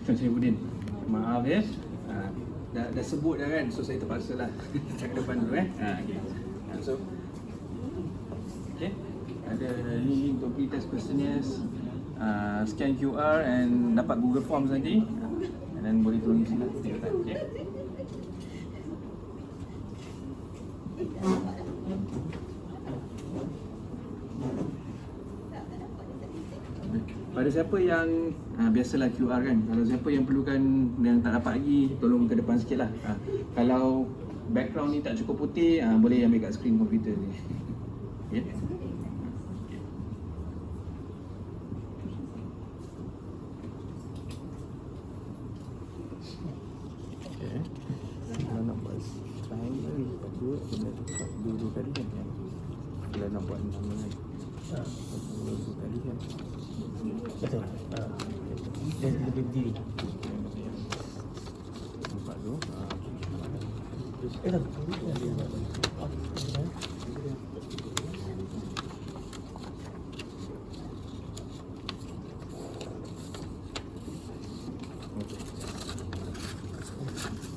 Tuan Syarifuddin. Maaf ya. Dah sebut dah kan, so saya terpaksa lah cakap depan dulu okay. So okay, ada ni untuk pre-test questionnaires, scan QR and dapat Google Forms nanti, and then boleh tolong isi lah. Okay. Pada siapa yang biasalah QR kan, kalau siapa yang perlukan yang tak dapat lagi, tolong ke depan sikit lah. Kalau background ni tak cukup putih, boleh ambil kat skrin komputer ni. Okay. Okay. Kalau nak buat triangle, lepas tu kena letak dua kali kan. Kalau nak buat nama lagi, dua kali kan. Betul. Dia lebih berdiri. Nampak tu. Tak.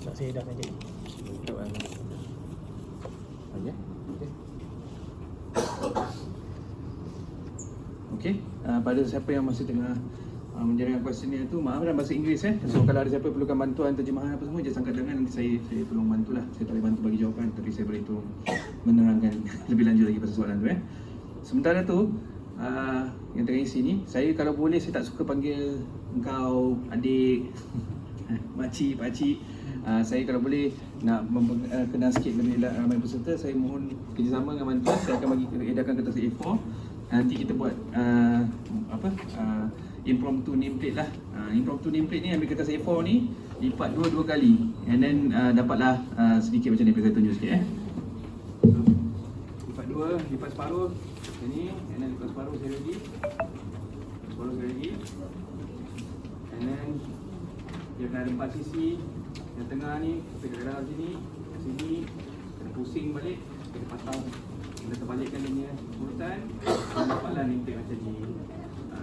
Tak saya dah aja. Okey, pada siapa yang masih tengah menjalankan questionnaire tu, maaf dalam bahasa Inggeris So kalau ada siapa yang perlukan bantuan terjemahan apa semua, jangan angkat tangan, nanti saya tolong bantulah. Saya tak boleh bantu bagi jawapan, tapi saya boleh tolong menerangkan lebih lanjut lagi pasal soalan tu Sementara tu, yang tengah isi ni, saya kalau boleh saya tak suka panggil engkau, adik, makcik, pakcik. Saya kalau boleh nak kenal sikit lebih ramai peserta, saya mohon kerjasama dengan bantuan. Saya akan bagi edarkan kertas A4. Nanti kita buat impromptu nameplate lah. Impromptu nameplate ni, ambil kertas A4 ni, lipat dua kali, and then dapatlah sedikit macam ni. Saya tunjuk sikit so, lipat dua, lipat separuh macam ni, and then lipat separuh saya lagi, separuh saya lagi, and then dia kena ada 4 sisi. Yang tengah ni, kita gerak sini, kena pusing balik, kita patang, kita terbalikkan dia punya urutan, dan dapatlah nameplate macam ni.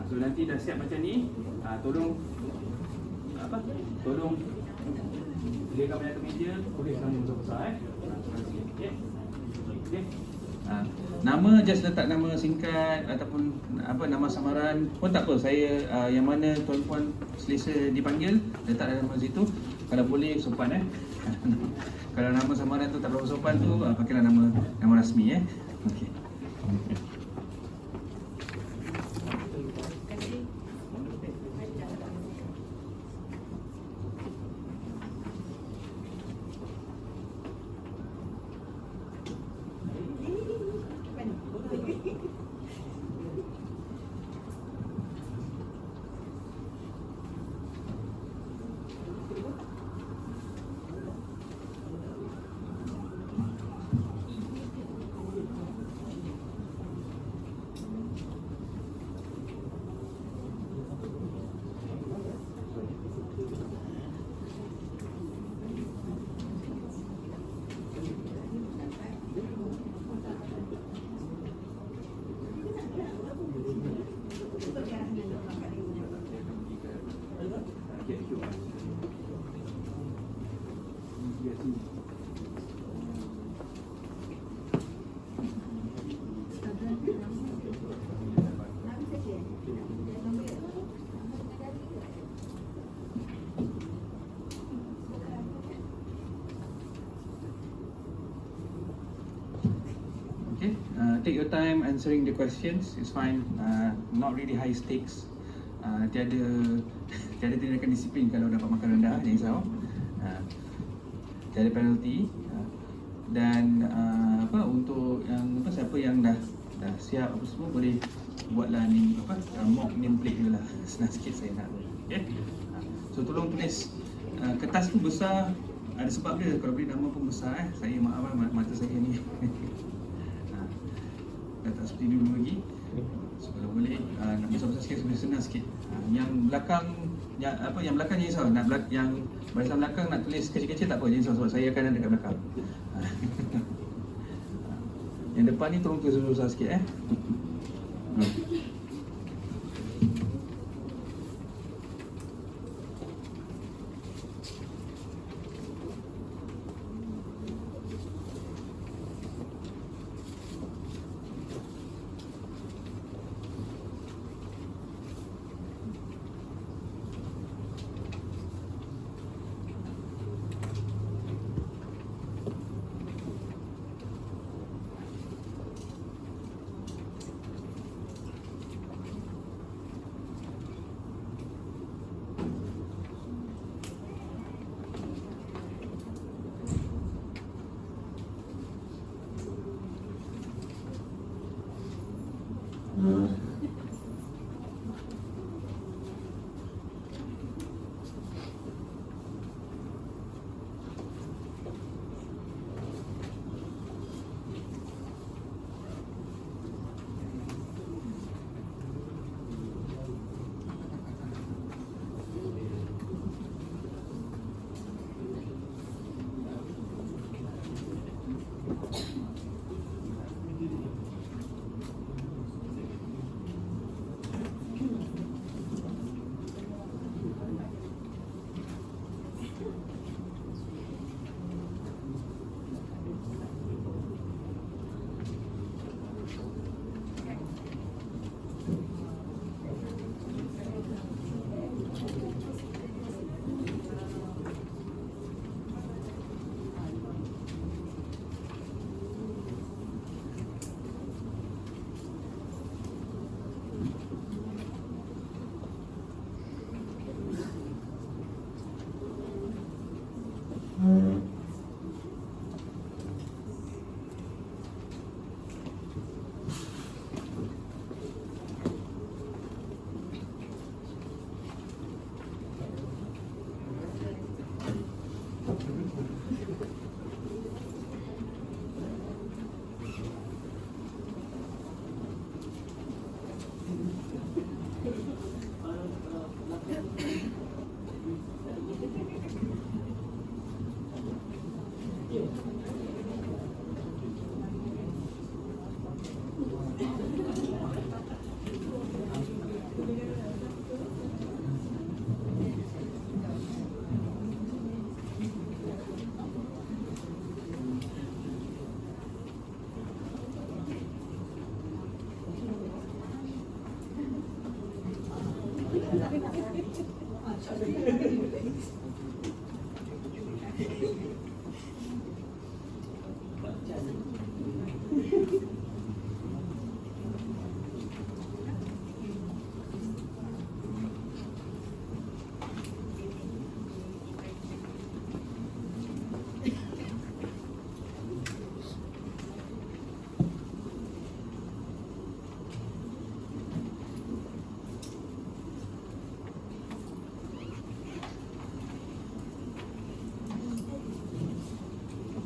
So nanti dah siap macam ni, tolong sediakan banyak meja, boleh sama besar-besar okay. Nama just letak nama singkat ataupun nama samaran pun tak apa. Saya yang mana tuan-puan selesa dipanggil, letak nama situ. Kalau boleh sopan Kalau nama samaran tu tak berapa sopan tu, pakailah nama rasmi okey. Take your time answering the questions, it's fine. Not really high stakes. Tiada tindakan disiplin kalau dapat makan rendah, jangan risau. Tiada penalty. Dan untuk yang siapa yang dah siap apa semua, boleh buatlah ni mock nameplate dulu lah. Senang sikit saya nak. Okay? So tolong tulis, kertas tu besar ada sebab dia. Kalau beri nama pun besar Saya maaf mata saya ni. Tak seperti dulu lagi. So, kalau boleh nak besar-besar sikit, boleh senang sikit. Yang belakang yang belakang jangan risau. Yang barisan belakang nak tulis kecil-kecil tak apa, jangan risau sebab saya akan ada kat belakang. Yang depan ni tolong tulis besar sikit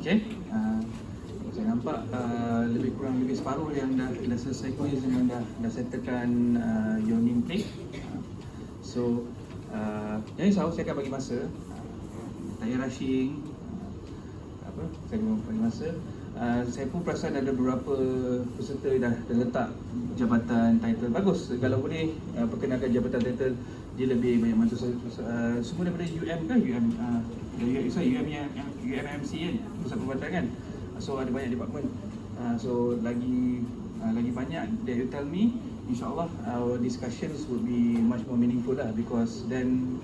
Okey, saya nampak lebih kurang lebih separuh yang dah selesai quiz dan dah settlekan your name plate. So, jangan risau, saya akan bagi masa. Tak payah rushing. Saya akan bagi masa. Saya pun perasan ada beberapa peserta dah letak jabatan title. Bagus, kalau boleh perkenalkan jabatan title, dia lebih banyak bantu. Semua daripada UM ke? UMMC kan? Pusat Perubatan kan? So ada banyak department. So lagi banyak that you tell me, insyaAllah our discussions would be much more meaningful lah, because then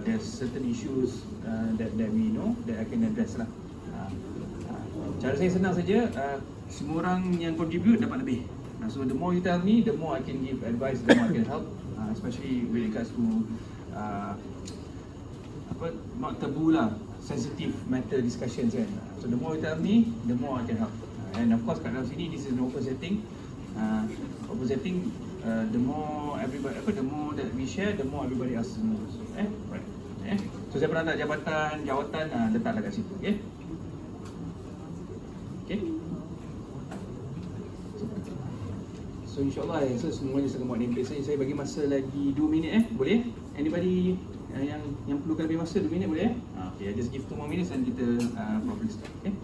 there's certain issues that we know that I can address lah. Cara saya senang saja, semua orang yang contribute dapat lebih. So the more you tell me, the more I can give advice, the more I can help, especially with regards to not taboo lah, sensitive matter discussions kan. So the more you tell me, the more I can help. And of course kat dalam sini, this is an open setting. Open setting, the more everybody, the more that we share, the more everybody else knows. Right. So saya pernah tak jawatan, letaklah kat situ. Okay. So insyaAllah so semuanya saya buat name plate saya bagi masa lagi 2 minit boleh? Anybody yang perlukan lebih masa 2 minit boleh? Okay, I just give 2 more minutes and kita properly start. Okay.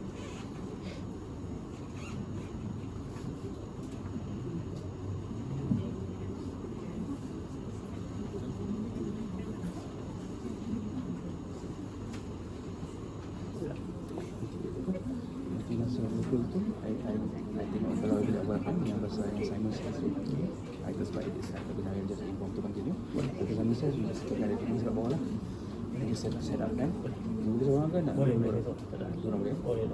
I tengok kalau ada awal yang pasal yang Simon says tu, I just buy this. Tapi nak just inform to continue. Tapi Simon says just tekan ada tinggi sekat bawah lah. Then you set up kan. Boleh seorang kan nak? Boleh. Tak ada. Seorang boleh? Boleh.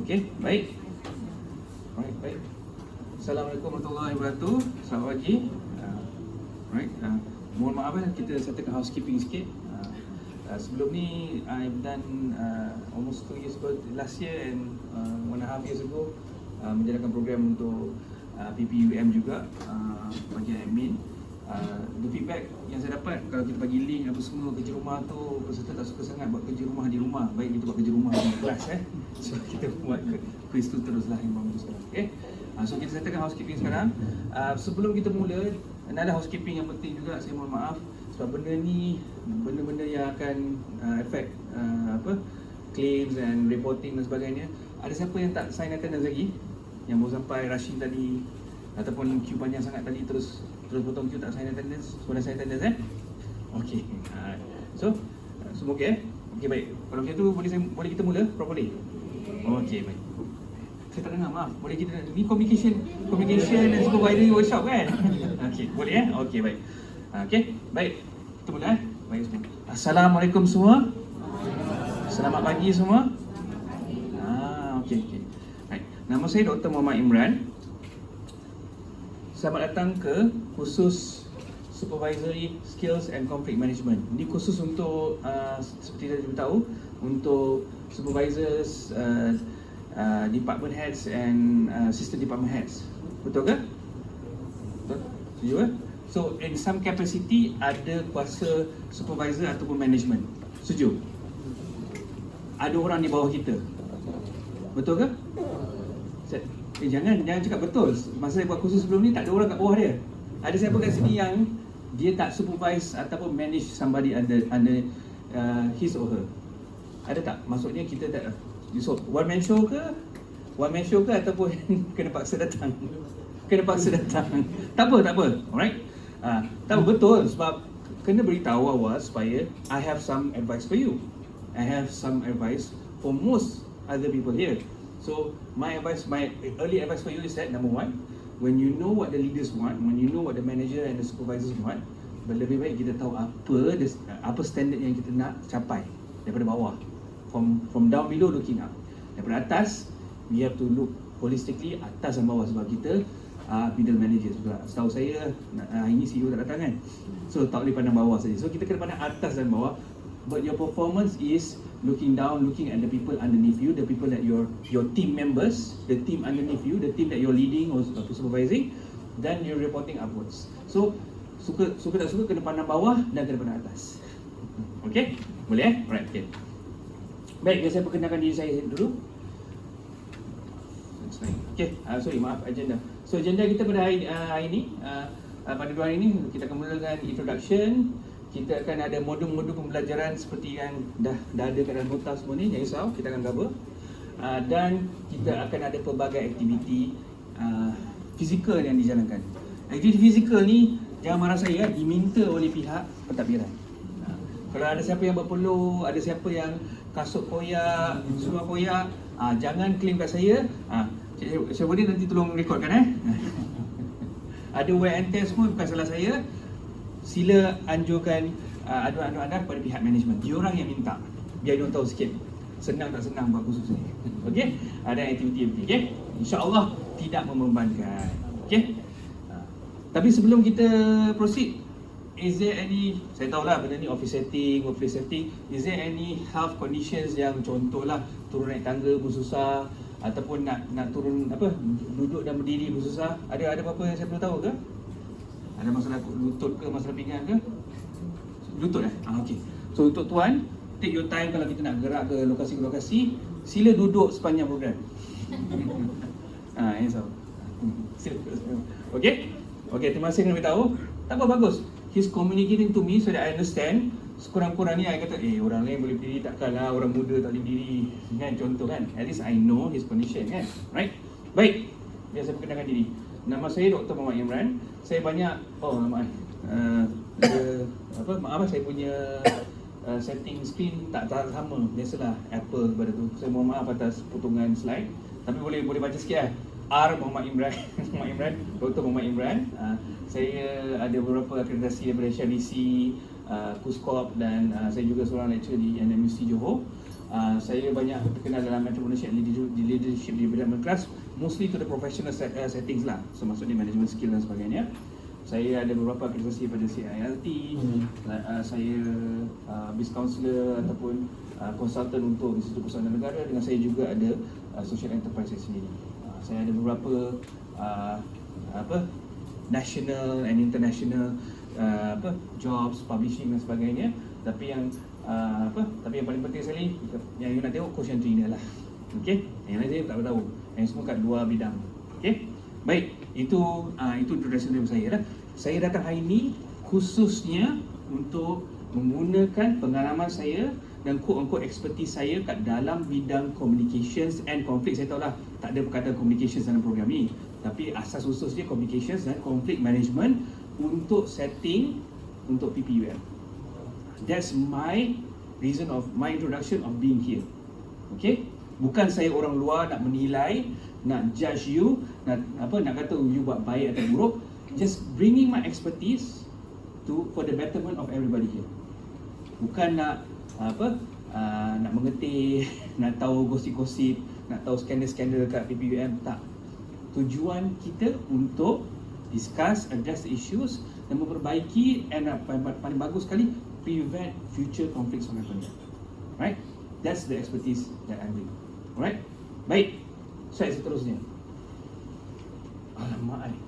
Okey, baik. Baik. Assalamualaikum warahmatullahi wabarakatuh. Selamat pagi. Right. Mohon maaf kita settlekan housekeeping sikit. Sebelum ni I've done almost 2 years ago last year and 1.5 years ago menjalankan program untuk PPUM juga bagi admin. The feedback yang saya dapat, kalau kita bagi link apa semua kerja rumah tu, peserta tak suka sangat buat kerja rumah di rumah. Baik kita buat kerja rumah di kelas So kita buat quiz tu teruslah yang bagus sekarang. Okay. So kita settlekan housekeeping sekarang. Sebelum kita mula, ada housekeeping yang penting juga, saya mohon maaf sebab benda ni benda-benda yang akan affect claims and reporting dan sebagainya. Ada siapa yang tak sign attendance lagi? Yang baru sampai rushing tadi ataupun queue panjang sangat tadi terus potong queue tak sign attendance? Semua dah sign attendance Okey. So semua okey Okey, baik. Kalau macam tu boleh kita mula properly. Okey, baik. Saya tak dengar, maaf. Boleh kita ni communication dan supervisory workshop kan? Okey, boleh Okey, baik. Okey, baik. Kita mula Baik semua. Assalamualaikum semua. Selamat pagi semua. Okey. Baik. Nama saya Dr. Muhammad Imran. Selamat datang ke khusus Supervisory Skills and Conflict Management. Ini khusus untuk seperti saya beritahu, untuk supervisors, department heads and assistant department heads. Betul ke? Betul? Setuju ke? So in some capacity ada kuasa supervisor ataupun management. Setuju? ada orang di bawah kita. Betul ke? Jangan cakap betul. Masa saya buat kursus sebelum ni, tak ada orang kat bawah dia. Ada siapa kat sini yang dia tak supervise ataupun manage somebody under his or her? Ada tak? Maksudnya kita tak, so, one man show ke ataupun kena paksa datang? Kena paksa datang. Tak apa. Alright? Tak apa, betul. Sebab kena beritahu awal supaya I have some advice for you. I have some advice for most other people here. So my early advice for you is that, number one, when you know what the leaders want, when you know what the manager and the supervisors want, lebih baik kita tahu apa standard yang kita nak capai daripada bawah. From down below looking up. Daripada atas, we have to look holistically, atas dan bawah, sebab kita middle managers juga. Setahu saya ini CEO tak datang kan, so tak boleh pandang bawah saja. So kita kena pandang atas dan bawah. But your performance is looking down, looking at the people underneath you, the people that your team members, the team underneath you, the team that you're leading or supervising, then you're reporting upwards. So suka tak suka kena pandang bawah dan kena pandang atas. Okay? Boleh Right, okay. Baik, saya perkenalkan diri saya dulu. Okay, maaf, agenda. So agenda kita pada hari ini, pada 2 hari ini kita akan mulakan introduction. Kita akan ada modul-modul pembelajaran seperti yang dah ada kat dalam nota semua ni, jangan risau, kita akan cover. Dan kita akan ada pelbagai aktiviti fizikal yang dijalankan. Aktiviti fizikal ni, jangan marah saya, diminta oleh pihak pentadbiran. Kalau ada siapa yang berpeluh, ada siapa yang kasut koyak, semua koyak, jangan claim kat saya. Saya boleh nanti tolong rekodkan Ada wear and tear semua, bukan salah saya. Sila anjurkan aduan-aduan anda kepada pihak management. Diorang yang minta, biar diorang tahu sikit senang tak senang buat kursus ni. Okey? Ada aktiviti, okey? InsyaAllah tidak membebankan. Okey? Tapi sebelum kita proceed, is there any, saya tahulah benda ni office setting, workplace setting, is there any health conditions yang contohlah turun naik tangga pun susah, ataupun nak turun duduk dan berdiri pun susah? Ada apa-apa yang saya perlu tahu ke? Ada masalah lutut ke, masalah pinggang ke? Lutut okey. So untuk tuan, take your time. Kalau kita nak gerak ke lokasi ke lokasi, sila duduk sepanjang program. Yang so. Okey? Okey, terima kasih kerana beritahu. Tak apa, bagus. He's communicating to me so that I understand. Sekurang-kurangnya I kata, orang lain boleh berdiri, takkanlah orang muda tak boleh berdiri, kan, contoh kan. At least I know his condition, kan. Right? Baik. Biar saya perkenalkan diri. Nama saya Dr. Muhammad Imran. Saya banyak maaf saya punya setting screen tak sama. Biasalah Apple pada tu. Saya mohon maaf atas potongan slide. Tapi boleh baca sikit R Muhammad Imran. Muhammad Imran, Dr. Muhammad Imran. Saya ada beberapa akreditasi daripada SHRDC, KUSKOP, dan saya juga seorang lecturer di NMUC Johor. Saya banyak terkenal dalam entrepreneurship and leadership development class, mostly to the professional settings lah, so maksudnya management skill dan sebagainya. Saya ada beberapa akreditasi pada CILT, saya biz counselor ataupun konsultan untuk Institut Persatuan Negara, dengan saya juga ada social enterprise saya sendiri. Saya ada beberapa national and international jobs, publishing dan sebagainya. Tapi yang paling penting sekali yang you nak tengok course yang trainer lah. Okey? Yang lain saya tak tahu. Yang semua kat 2 bidang. Okey? Baik, itu introduction dari saya lah. Saya datang hari ini khususnya untuk menggunakan pengalaman saya dan quote-unquote expertise saya kat dalam bidang communications and conflict. Saya tahulah tak ada perkataan communications dalam program ni, tapi asas usus dia communications dan conflict management untuk setting untuk PPUM. That's my reason of my introduction of being here. Okay? Bukan saya orang luar nak menilai, nak judge you, nak kata you buat baik atau buruk. Just bringing my expertise for the betterment of everybody here. Bukan nak nak mengetih, nak tahu gosip-gosip, nak tahu skandal-skandal kat PPUM, tak. Tujuan kita untuk discuss, address the issues dan memperbaiki, and paling bagus sekali, prevent future conflicts from happening. Right? That's the expertise that I bring. Alright? Baik. Slide seterusnya. Alamak ni.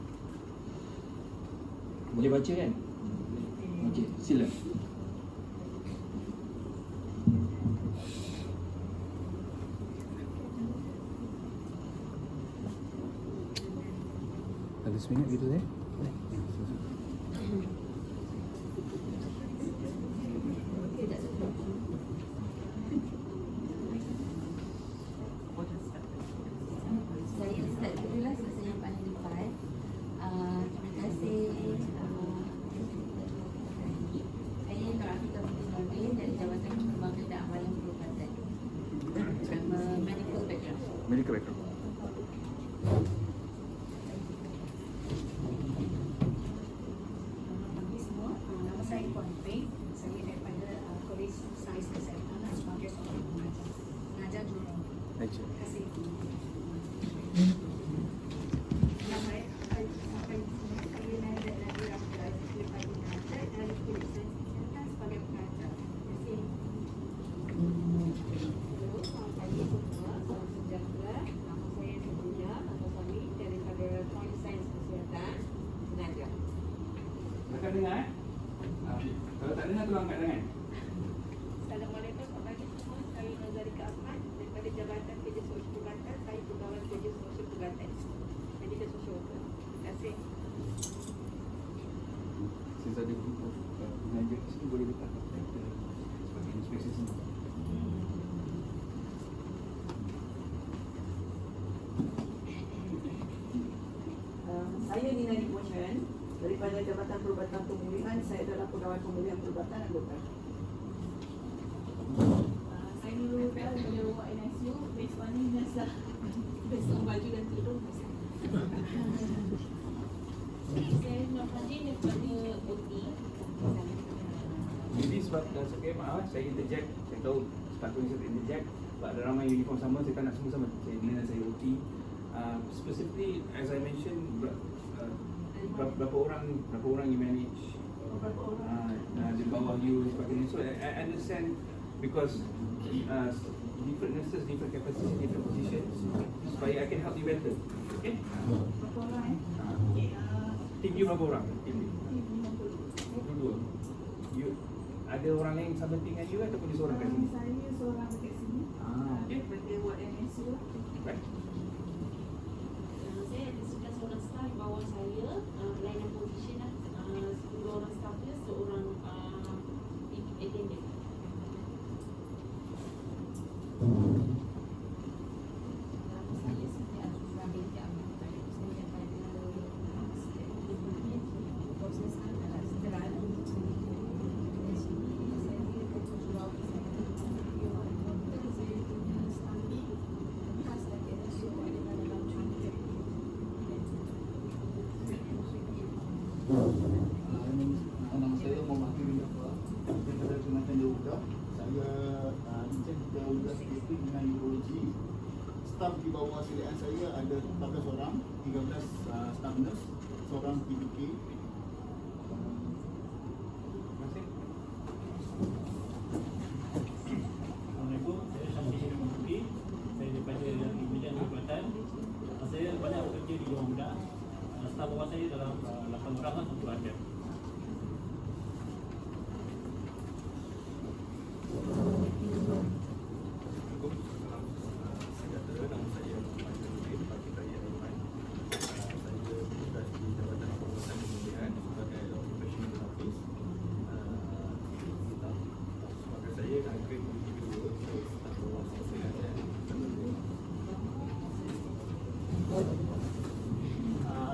Boleh baca kan? Okey, sila. 15 minit gitu saya. Boleh. Saya start dulu lah, saya yang paling depan. Terima kasih. Saya Nur Afifah Binti Nordin dari Jabatan Perbankan dan Amalan Perubatan. Medical background. Medical background. Pagi semua, nama saya Puan Peng. Saya daripada Kolej Sains Kesihatan sebagai seorang pengajar. Pengajar jurong. Lecture. Terima kasih. Nama saya sampai di sini. Saya Nadia Nadia Abdul daripada pengajar dari Kolej Sains Kesihatan sebagai pengajar. Terima kasih. Hello, selamat pagi semua. Salam sejahtera. Nama saya Subunya Antasami daripada Point Science Kesihatan, pengajar. Kakak dengar kalau tak dengar tolong angkat tangan. Assalamualaikum, selamat pagi semua. Saya Nazarika Ahmad daripada Jabatan Kerja Sosial Perubatan. Saya Pegawai Kerja Sosial Perubatan. Medical Social Worker. Terima kasih. Since ada group of pengajar di sini, boleh letak kita sebagai inspeksi sini. Saya Nina Dipochen daripada Jabatan Perubatan Pemulihan. Saya adalah pegawai pemulihan perubatan anggota. Saya Nurul Bel daripada Rumah NSU. Base mana biasa. Base on baju dan tudung. Saya Nur Fadil daripada OT. Jadi sebab okay, maaf saya interject. Saya tahu sepatutnya saya interject. Sebab ada ramai uniform sama, saya tak nak semua sama. Saya Nina, saya OT. Specifically, as I mentioned, berapa orang you manage? Berapa orang? Di bawah you sebagainya. So I understand because different nurses, different capacity, different positions. Supaya I can help you better. Okay? Berapa orang? Okay. Team you berapa orang? Team you? 52. 22. You ada orang lain sama dengan you ataupun dia seorang kat sini? Saya seorang dekat sini. Okay. Daripada Ward NSU. Right. Saya ada seorang staff di bawah saya, layanan position lah. 10 orang staff dia, seorang attendant. Nama saya Siti Azura binti Abdul Talib. Saya daripada proses adalah sederhana. Dari sini saya kerja jual saya punya standi khas dari NSU ada dalam cuaca. Nama saya Muhammad Hafiz Jafar daripada Kementerian Darurat. Saya encik darurat spesifik dengan urologi. Staf di bawah silian saya ada 14 orang, 13 staf nurse, seorang PBK. Terima kasih. Assalamualaikum, saya Syamsul Muhammad. Saya daripada Bidang Perubatan. Saya banyak bekerja di Johor Muda. Staf bawah saya dalam 8 orang untuk ada.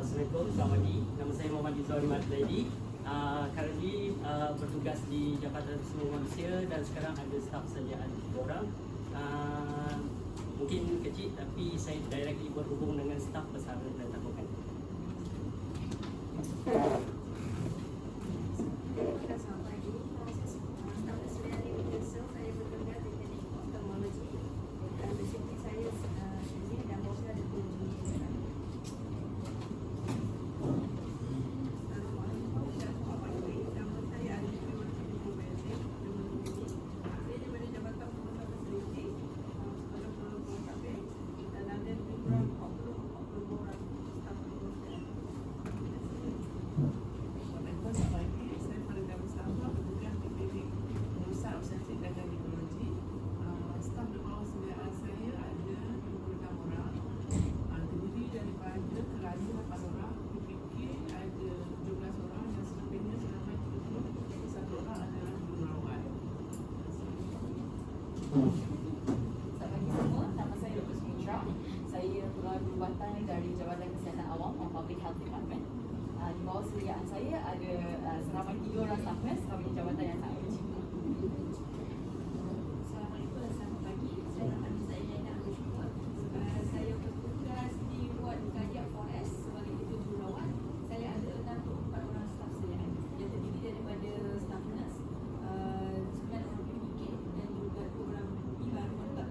Assalamualaikum, selamat pagi. Nama saya Muhammad Izzuari Matlaidi. Currently bertugas di Jabatan Sumber Manusia dan sekarang ada staf sediaan 3 orang. Mungkin kecil tapi saya directly berhubung dengan staf pesara dan takukan. Selamat pagi. Staf Australia Medical Cell. Saya bekerja di klinik oftalmologi. Dan basically saya sini dan bos saya ada 7 orang. Assalamualaikum. Nama saya Arif Iman Binti Belzir. Saya daripada Jabatan Pengusaha Fasiliti sebagai pelopor KP dan ada program oknum orang staf pengusaha. Terima kasih. kewasiliaan saya ada seramai 3 orang staff nurse kami jabatan yang sangat kecil. Assalamualaikum dan selamat pagi. Saya Rahman Zainal Abdul Syukur. Saya bertugas di ward Kajian Forest sebagai ketua jururawat. Saya ada 64 orang staf saya yang terdiri daripada staf nurse, 9 orang PPK dan juga 2 orang imam untuk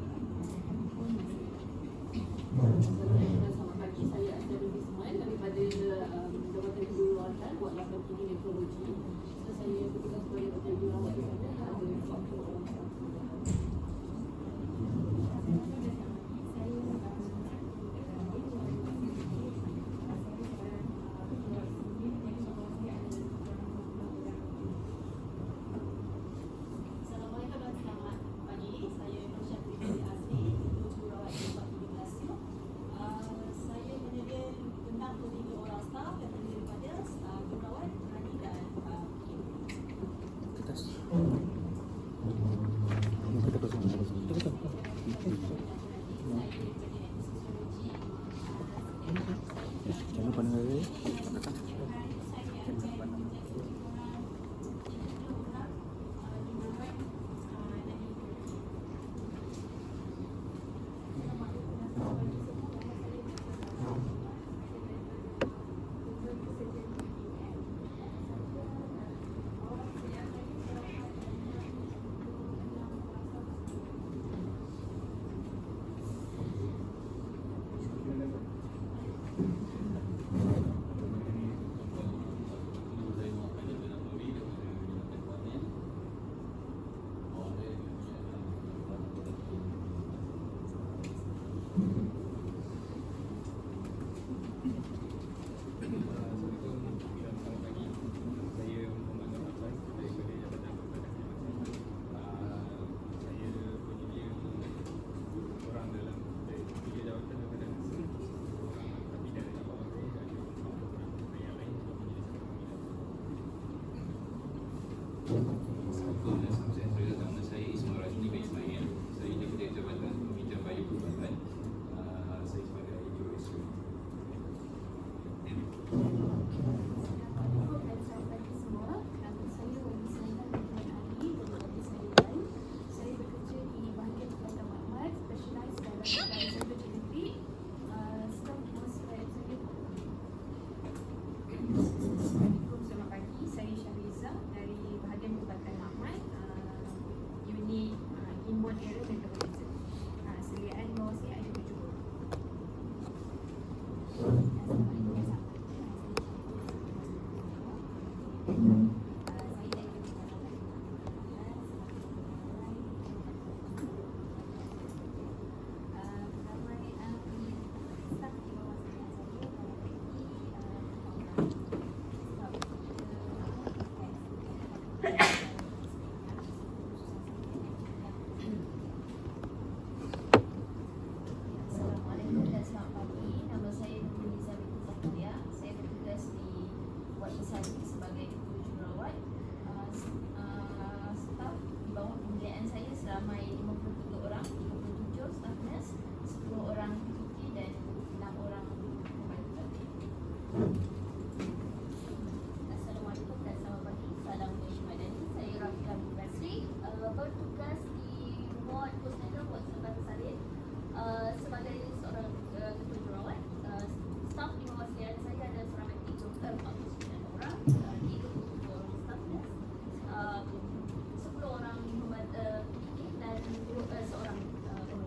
Selamat pagi, saya Azharul Ismail daripada Jabatan Kejururawatan Ward 8 Kini Nefrologi. So, saya bertugas sebagai Doktor Jururawat di sana, ada 40 orang staf. Assalamualaikum dan selamat pagi. Saya Nur Syafri Azli, ketua jururawat di Ward 17. Saya menyediakan 63 orang staf yang terdiri daripada jururawat, rani dan Kertas. Jangan lupa dengar. Nama saya Ismail Rajni bin Ismail. Saya Deputi Jabatan Pembinaan Bayu Perubatan. Saya sebagai jurus. Assalamualaikum dan selamat pagi semua. Nama saya Wani Sainal Rahman Ali, berbagi saya lain. Saya bekerja di bahagian Kelantan Makmal, specialize dalam cyber delivery. Staf saya Assalamualaikum, selamat pagi. Saya Syahriza dari bahagian Kelantan Makmal, unit inbound error metabolism. Seliaan bawah saya ada 7 orang. Assalamualaikum dan selamat pagi. Nama saya Nurliza binti Zakaria. Saya bertugas di Ward Isari sebagai ketua jururawat. Staf di bawah pembiayaan saya seramai 53 orang, 37 staf nurse, 10 orang PPK dan 6 orang pembantu. Assalamualaikum dan selamat pagi. Salam Wish Madani. Saya Rafika bin Basri, bertugas di Ward Postnatal Ward Sultan Sarid sebagai seorang ketua jururawat. Staf di bawah saya ada seramai 49 orang, 37 orang staf nurse, 10 orang pembantu dan seorang pembantu.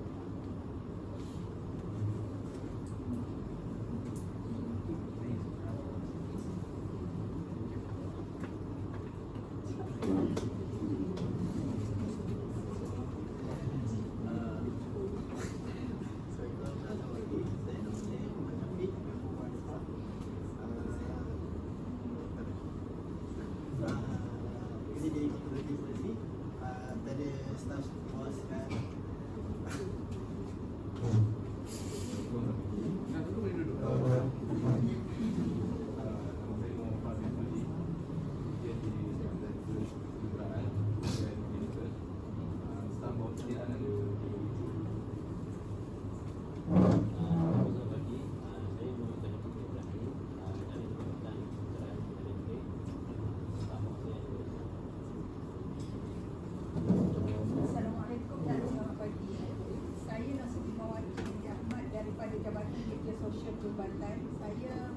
Jabatan, saya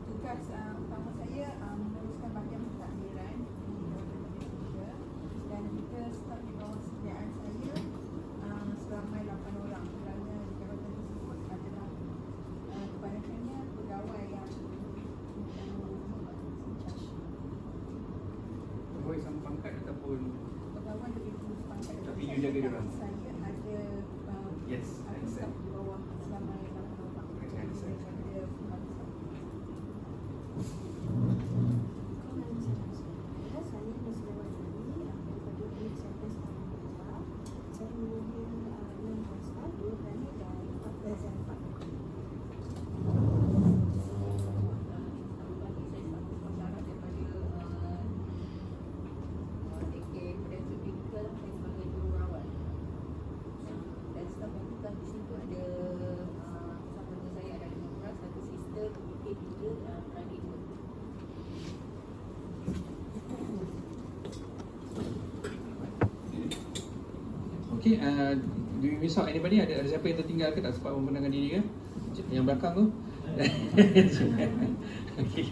tugas utama saya meneruskan bahagian pentadbiran di Jabatan Malaysia dan juga staf di bawah sediaan saya seramai 8 orang kerana di jabatan tersebut adalah kebanyakannya pegawai yang Pegawai sama pangkat ataupun pegawai lebih tinggi pangkat tapi you jaga dia orang? saya ada Yes, I ada understand. staf di bawah seramai 8 orang Okay, I understand. daripada pegawai staf. Saya Muslimah Zani daripada Unit Center Staf Negara. Saya menyediakan 6 staf, 2 kali dan 4 dan 4. Okay, do you miss out anybody? Ada siapa yang tertinggal ke tak sempat membenarkan diri ke? Yang belakang tu? Okay,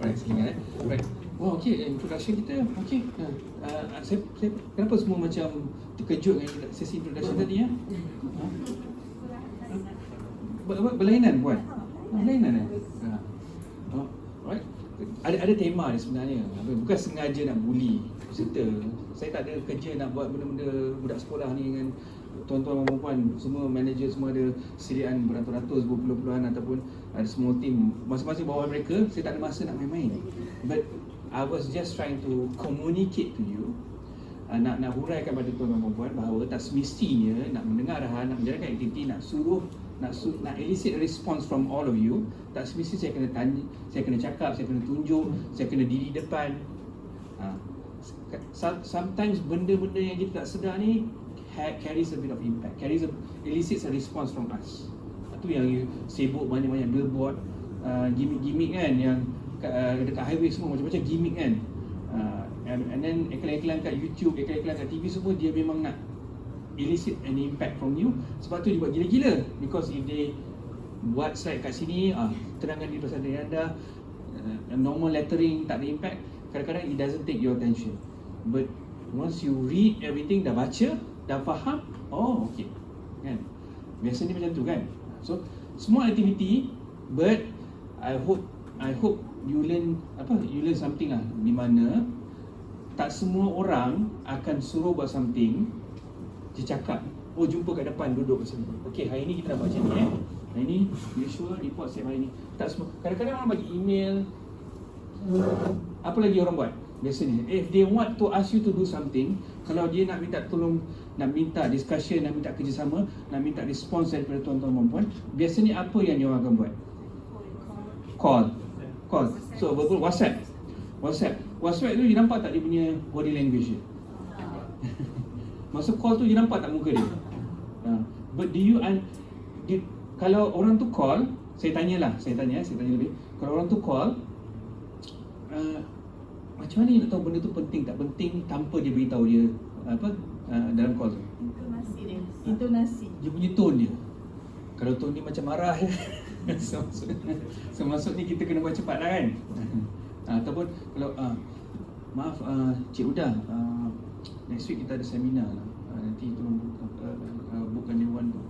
alright, sini Right. Oh, okay, introduction kita. Okay, saya kenapa semua macam terkejut dengan sesi introduction tadi ya? Berlainan buat? Berlainan Oh, right. Ada tema dia sebenarnya. Bukan sengaja nak bully peserta. Saya tak ada kerja nak buat benda-benda budak sekolah ni dengan tuan-tuan dan puan, semua manager semua ada sediaan beratus-ratus, berpuluh-puluhan ataupun ada semua tim masing-masing bawah mereka. Saya tak ada masa nak main-main. But I was just trying to communicate to you, nak huraikan pada tuan-tuan dan puan bahawa tak semestinya nak mendengar arahan, nak menjalankan aktiviti, nak elicit a response from all of you. Tak semestinya saya kena tanya, saya kena cakap, saya kena tunjuk, saya kena diri depan. Sometimes benda-benda yang kita tak sedar ni carries a bit of impact, elicits a response from us. Itu yang you sibuk banyak-banyak billboard, gimmick-gimmick kan, yang dekat highway semua macam-macam gimmick kan. And then iklan-iklan kat YouTube, iklan-iklan kat TV semua dia memang nak elicit an impact from you. Sebab tu dia buat gila-gila. Because if they buat slide kat sini, terangan di pasal anda, normal lettering tak ada impact, kadang-kadang it doesn't take your attention. But once you read everything, dah baca, dah faham, oh okay kan. Biasanya macam tu kan. So semua aktiviti, but I hope you learn something lah, di mana tak semua orang akan suruh buat something dia cakap, oh jumpa kat depan, duduk macam ni. Okay, hari ni kita dah buat macam ni hari ni usual report setiap hari ni. Tak semua. Kadang-kadang orang bagi email. Apa lagi orang buat? Biasanya if they want to ask you to do something, kalau dia nak minta tolong, nak minta discussion, nak minta kerjasama, nak minta respons daripada tuan-tuan dan puan, biasanya apa yang dia orang akan buat? Call. So betul, WhatsApp tu dia nampak tak dia punya body language dia? Masa call tu dia nampak tak muka dia? But kalau orang tu call, saya tanya lebih. Kalau orang tu call, macam mana nak tahu benda tu penting tak penting tanpa dia beritahu dia dalam call tu? Intonasi. Dia punya tone dia. Kalau tone dia macam marah so maksudnya kita kena buat cepat lah kan. Ataupun kalau maaf Cik Uda, next week kita ada seminar lah. Nanti tolong bukan dewan tu.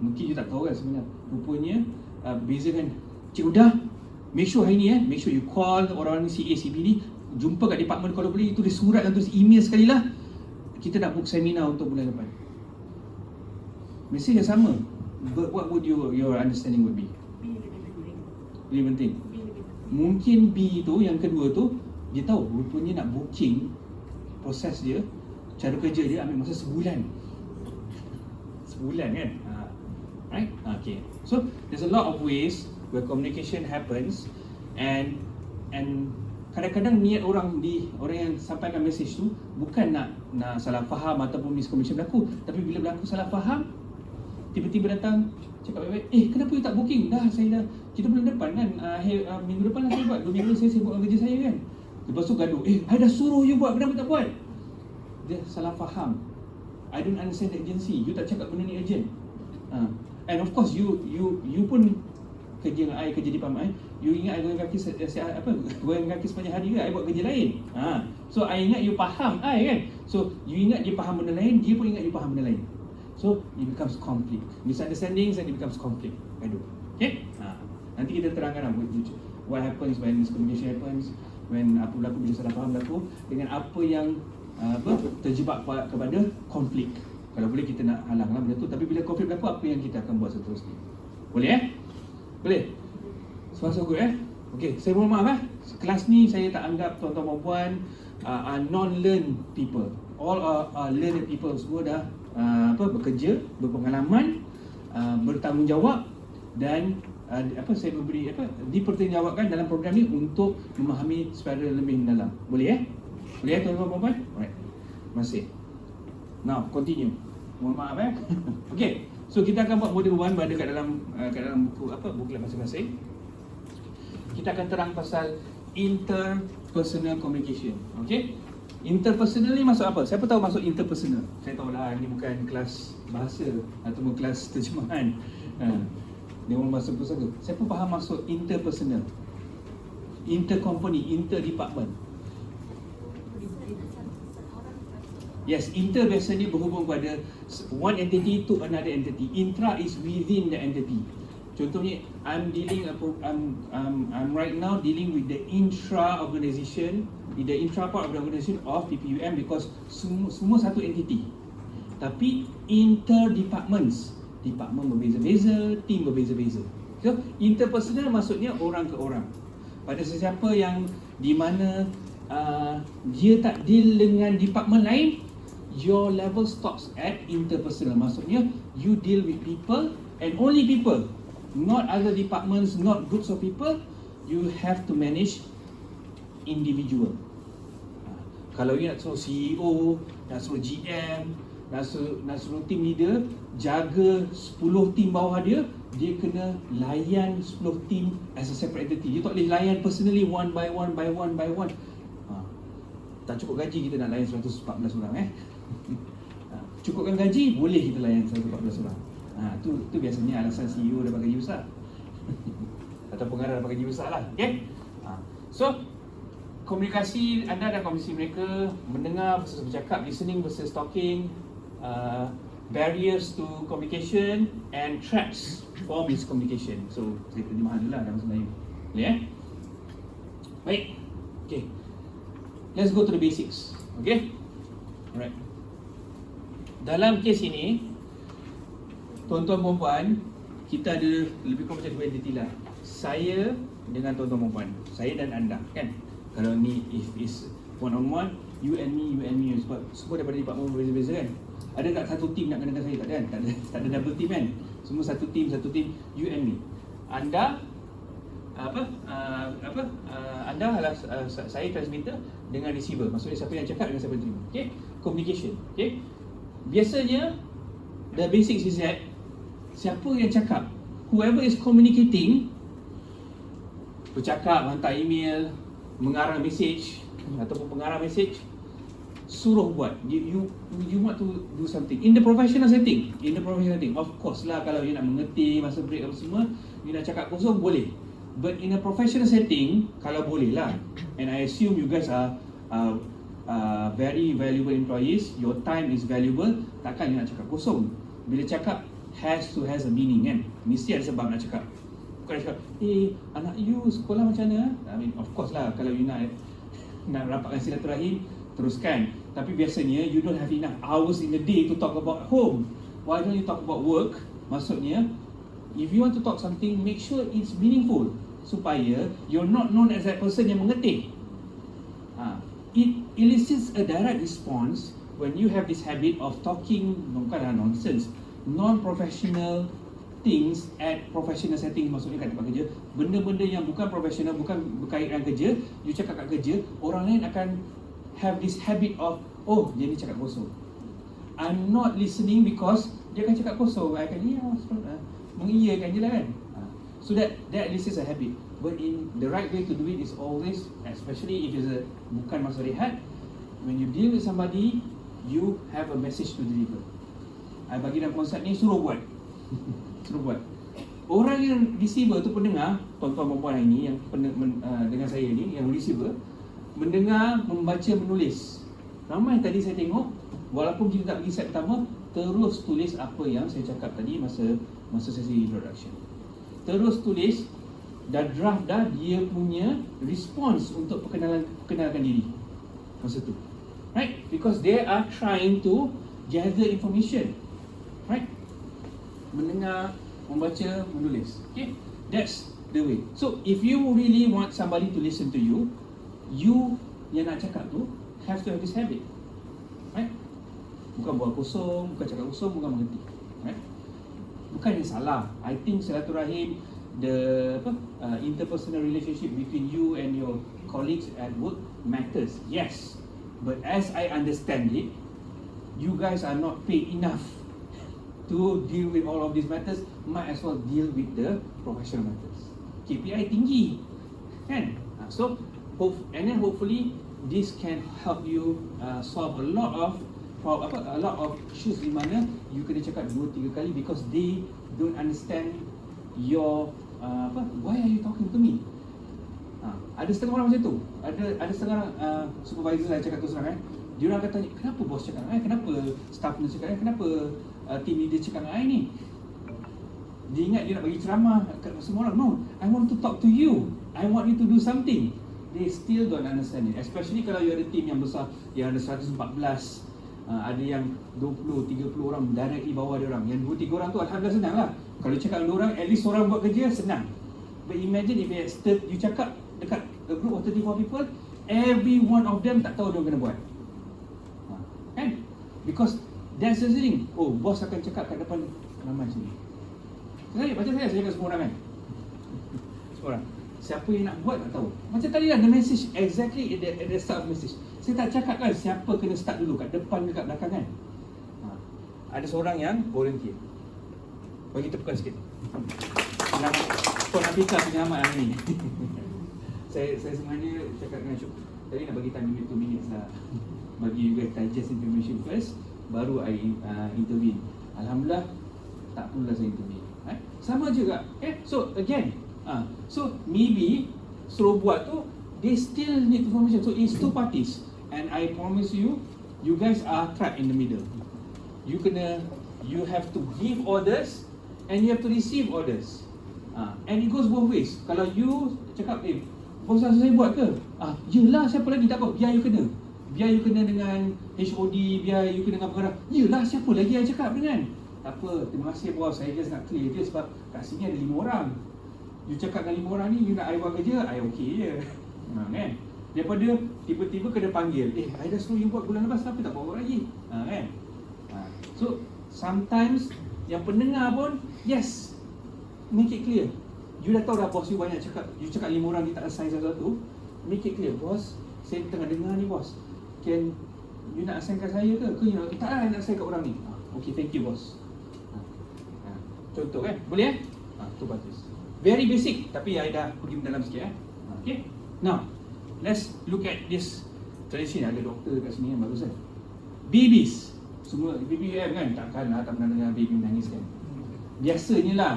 Mungkin you tak tahu kan sebenarnya. Rupanya bezakan Cik Uda, make sure hari ni make sure you call orang CA, CBD, jumpa kat department kalau boleh, tulis surat dan tulis email sekali lah. Kita nak book seminar untuk bulan depan. Mesej yang sama, but what would your understanding would be? Lebih penting. Mungkin B tu, yang kedua tu, dia tahu rupanya nak booking, proses dia, cara kerja dia ambil masa sebulan kan. Right? Okay. So there's a lot of ways where communication happens, and kadang-kadang niat orang yang sampaikan message tu bukan nak salah faham ataupun miscommunication berlaku, tapi bila berlaku salah faham, tiba-tiba datang cakap baik-baik, kenapa you tak booking? Kita bulan depan kan, minggu depan lah saya buat, 2 minggu saya sibuk dengan kerja saya kan. Lepas tu gaduh, I dah suruh you buat, kenapa tak buat? Dia salah faham. I don't understand the agency, you tak cakap benda ni urgent. And of course you pun kerja dengan I, kerja di Pam I, you ingat I goyang kaki goyang kaki sepanjang hari ke I buat kerja lain. So I ingat you faham I kan. So you ingat dia faham benda lain, dia pun ingat you faham benda lain. So it becomes conflict, misunderstandings, and it becomes conflict. Gaduh. Okay? Nanti kita terangkan what happens when miscommunication happens, when apa berlaku bila salah faham berlaku, dengan apa yang terjebak kepada konflik. Kalau boleh kita nak halanglah benda tu, tapi bila konflik berlaku, apa yang kita akan buat seterusnya. Boleh Boleh? So good Okay, saya mohon maaf kelas ni saya tak anggap tuan-tuan dan puan are non-learned people. All are learned people, semua dah bekerja, berpengalaman, bertanggungjawab dan saya memberi dipertanggungjawabkan dalam program ni untuk memahami secara lebih mendalam. Boleh Boleh tuan-tuan dan puan? Alright. Terima kasih. Now continue. Mohon maaf Okay. So kita akan buat model 1 berada kat dalam buku buklet masing-masing. Kita akan terang pasal interpersonal communication. Okay? Interpersonal ni masuk apa? Siapa tahu masuk interpersonal? Saya tahu lah, ini bukan kelas bahasa ataupun kelas terjemahan. Dia orang bahasa pusaka. Siapa faham masuk interpersonal? Intercompany, interdepartment. Yes, inter biasanya berhubung pada one entity to another entity. Intra is within the entity. Contohnya, I'm right now dealing with the intra organisation, the intra part of the organisation of PPUM because semua satu entity. Tapi inter departments, department berbeza-beza, team berbeza-beza. So interpersonal maksudnya orang ke orang. Pada sesiapa yang di mana dia tak deal dengan department lain, your level stops at interpersonal. Maksudnya you deal with people and only people, not other departments, not groups of people. You have to manage individual. Kalau you nak suruh CEO, nak suruh GM, nak suruh team leader jaga 10 team bawah dia, dia kena layan 10 team as a separate entity. Dia tak boleh layan personally one by one. Tak cukup gaji kita nak layan 114 orang Cukupkan gaji, boleh kita layan 114 orang. Tu biasanya alasan CEO dapat gaji besar atau pengarah dapat gaji besar lah. Okay? So komunikasi anda dan komunikasi mereka, mendengar versus bercakap, listening versus talking, barriers to communication and traps for miscommunication. So saya terjemah dulu lah dalam bahasa Melayu. Boleh Baik. Okay. Let's go to the basics. Okay? Alright. Dalam kes ini, tuan-tuan dan puan, kita ada lebih kurang macam dua entiti lah. Saya dengan tuan-tuan dan puan, saya dan anda, kan? Kalau ni if is one on one, you and me sebab semua daripada department berbeza-beza kan. Ada tak satu team nak kenakan saya? Tak ada kan? Tak ada double team kan? Semua satu team, you and me. Anda anda adalah saya transmitter dengan receiver. Maksudnya siapa yang cakap dengan siapa yang terima. Okay? Communication. Okay? Biasanya the basics is that siapa yang cakap, whoever is communicating, bercakap, hantar email, mengarang message ataupun pengarang message, suruh buat. You want to do something in the professional setting. Of course lah, kalau you nak mengerti masa break apa semua, you nak cakap kosong boleh. But in a professional setting, kalau boleh lah, and I assume you guys are very valuable employees, your time is valuable, takkan you nak cakap kosong. Bila cakap has a meaning kan, mesti ada sebab nak cakap. Bukan cakap, anak you sekolah macam mana? I mean, of course lah, kalau you nak rapatkan silaturahim, teruskan. Tapi biasanya you don't have enough hours in the day to talk about home. Why don't you talk about work? Maksudnya, if you want to talk something, make sure it's meaningful, supaya you're not known as that person yang mengetih. It elicits a direct response when you have this habit of talking, bukanlah nonsense, non-professional things at professional setting. Maksudnya kat tempat kerja, benda-benda yang bukan professional, bukan berkaitan kerja, you cakap kat kerja, orang lain akan have this habit of, oh, dia ni cakap kosong. I'm not listening because dia akan cakap kosong. I akan, mengiyakan je lah kan. So that elicits a habit. But in the right way to do it is always, especially if it's bukan masa rehat, when you deal with somebody, you have a message to deliver. I bagi dalam konsep ni, suruh buat. Suruh buat. Orang yang receiver tu pendengar, tuan-tuan perempuan ini yang dengan saya ni, yang receiver, mendengar, membaca, menulis. Ramai tadi saya tengok, walaupun kita tak pergi set pertama, terus tulis apa yang saya cakap tadi masa sesi introduction. Terus tulis, dah draft dah dia punya response untuk perkenalkan diri masa tu. Right? Because they are trying to gather information. Right? Mendengar, membaca, menulis. Okay? That's the way. So, if you really want somebody to listen to you, you yang nak cakap tu have to have this habit. Right? Bukan buat kosong, bukan cakap kosong, bukan mengerti. Right? Bukan yang salah. I think silaturahim, the interpersonal relationship between you and your colleagues at work matters. Yes. But as I understand it, you guys are not paid enough to deal with all of these matters. Might as well deal with the professional matters. KPI tinggi, kan? So, hopefully this can help you solve a lot of issues di mana you kena cakap 2-3 kali because they don't understand your why are you talking to me? Ada setengah orang macam tu. Ada setengah supervisor saya cakap terus terang dia orang akan tanya, kenapa bos cakap dengan I? Kenapa staff ni cakap dengan I? Kenapa team leader cakap dengan I ni? Dia ingat dia nak bagi ceramah kat semua orang. No, I want to talk to you. I want you to do something. They still don't understand it. Especially kalau you ada team yang besar, yang ada 114, ada yang 20-30 orang directly bawah dia orang. Yang 2-3 orang tu alhamdulillah senang lah. Kalau cakap dengan orang, at least orang buat kerja senang. But imagine if you cakap dekat a group of 34 people, every one of them tak tahu dia kena buat. Kan? Because that's the thing. Oh, bos akan cakap kat depan ramai sini. Macam saya cakap semua orang kan? Semua orang. Siapa yang nak buat tak tahu. Macam tadi lah, the message exactly at the start of the message. Saya tak cakap kan siapa kena start dulu, kat depan ke kat belakang kan? Ada seorang yang volunteer. Bagi tepukan sikit. Puan Afika penyelamat hari ni. Saya sebenarnya cakap dengan Syuk, tadi nak bagi time limit 2 minutes lah. Bagi you guys digest information first, baru I intervene. Alhamdulillah, tak pula saya intervene. Sama juga. So again, so maybe suruh buat tu, they still need information. So it's two parties. And I promise you, you guys are trapped in the middle. You have to give orders and you have to receive orders. And it goes both ways. Kalau you cakap, bos saya buat ke? Yelah, siapa lagi tak apa, biar you kena. Biar you kena dengan HOD, biar you kena dengan pengarah. Yelah, siapa lagi yang cakap dengan? Tak apa, terima kasih bos, saya just nak clear je sebab kat sini ada 5 orang. You cakap dengan 5 orang ni, you nak I buat kerja, I okay je. Kan? Daripada tiba-tiba kena panggil, I dah suruh you buat bulan lepas, tapi tak buat lagi. Kan? So, sometimes yang pendengar pun, yes, make it clear. You dah tahu dah bos you banyak cakap, you cakap 5 orang, dia tak assign sesuatu. Make it clear, bos, saya tengah dengar ni bos. Can you nak assignkan saya ke? Ke you nak, tak lah, nak assign kat orang ni. Okay, thank you bos. Contoh kan? Boleh tu bagus. Very basic, tapi I dah pergi mendalam sikit Okay. Now, let's look at this tradition. Ada doktor kat sini yang bagus kan? Babies. Semua BBM kan? Takkan lah tak pernah dengar baby menangis kan? Biasanya lah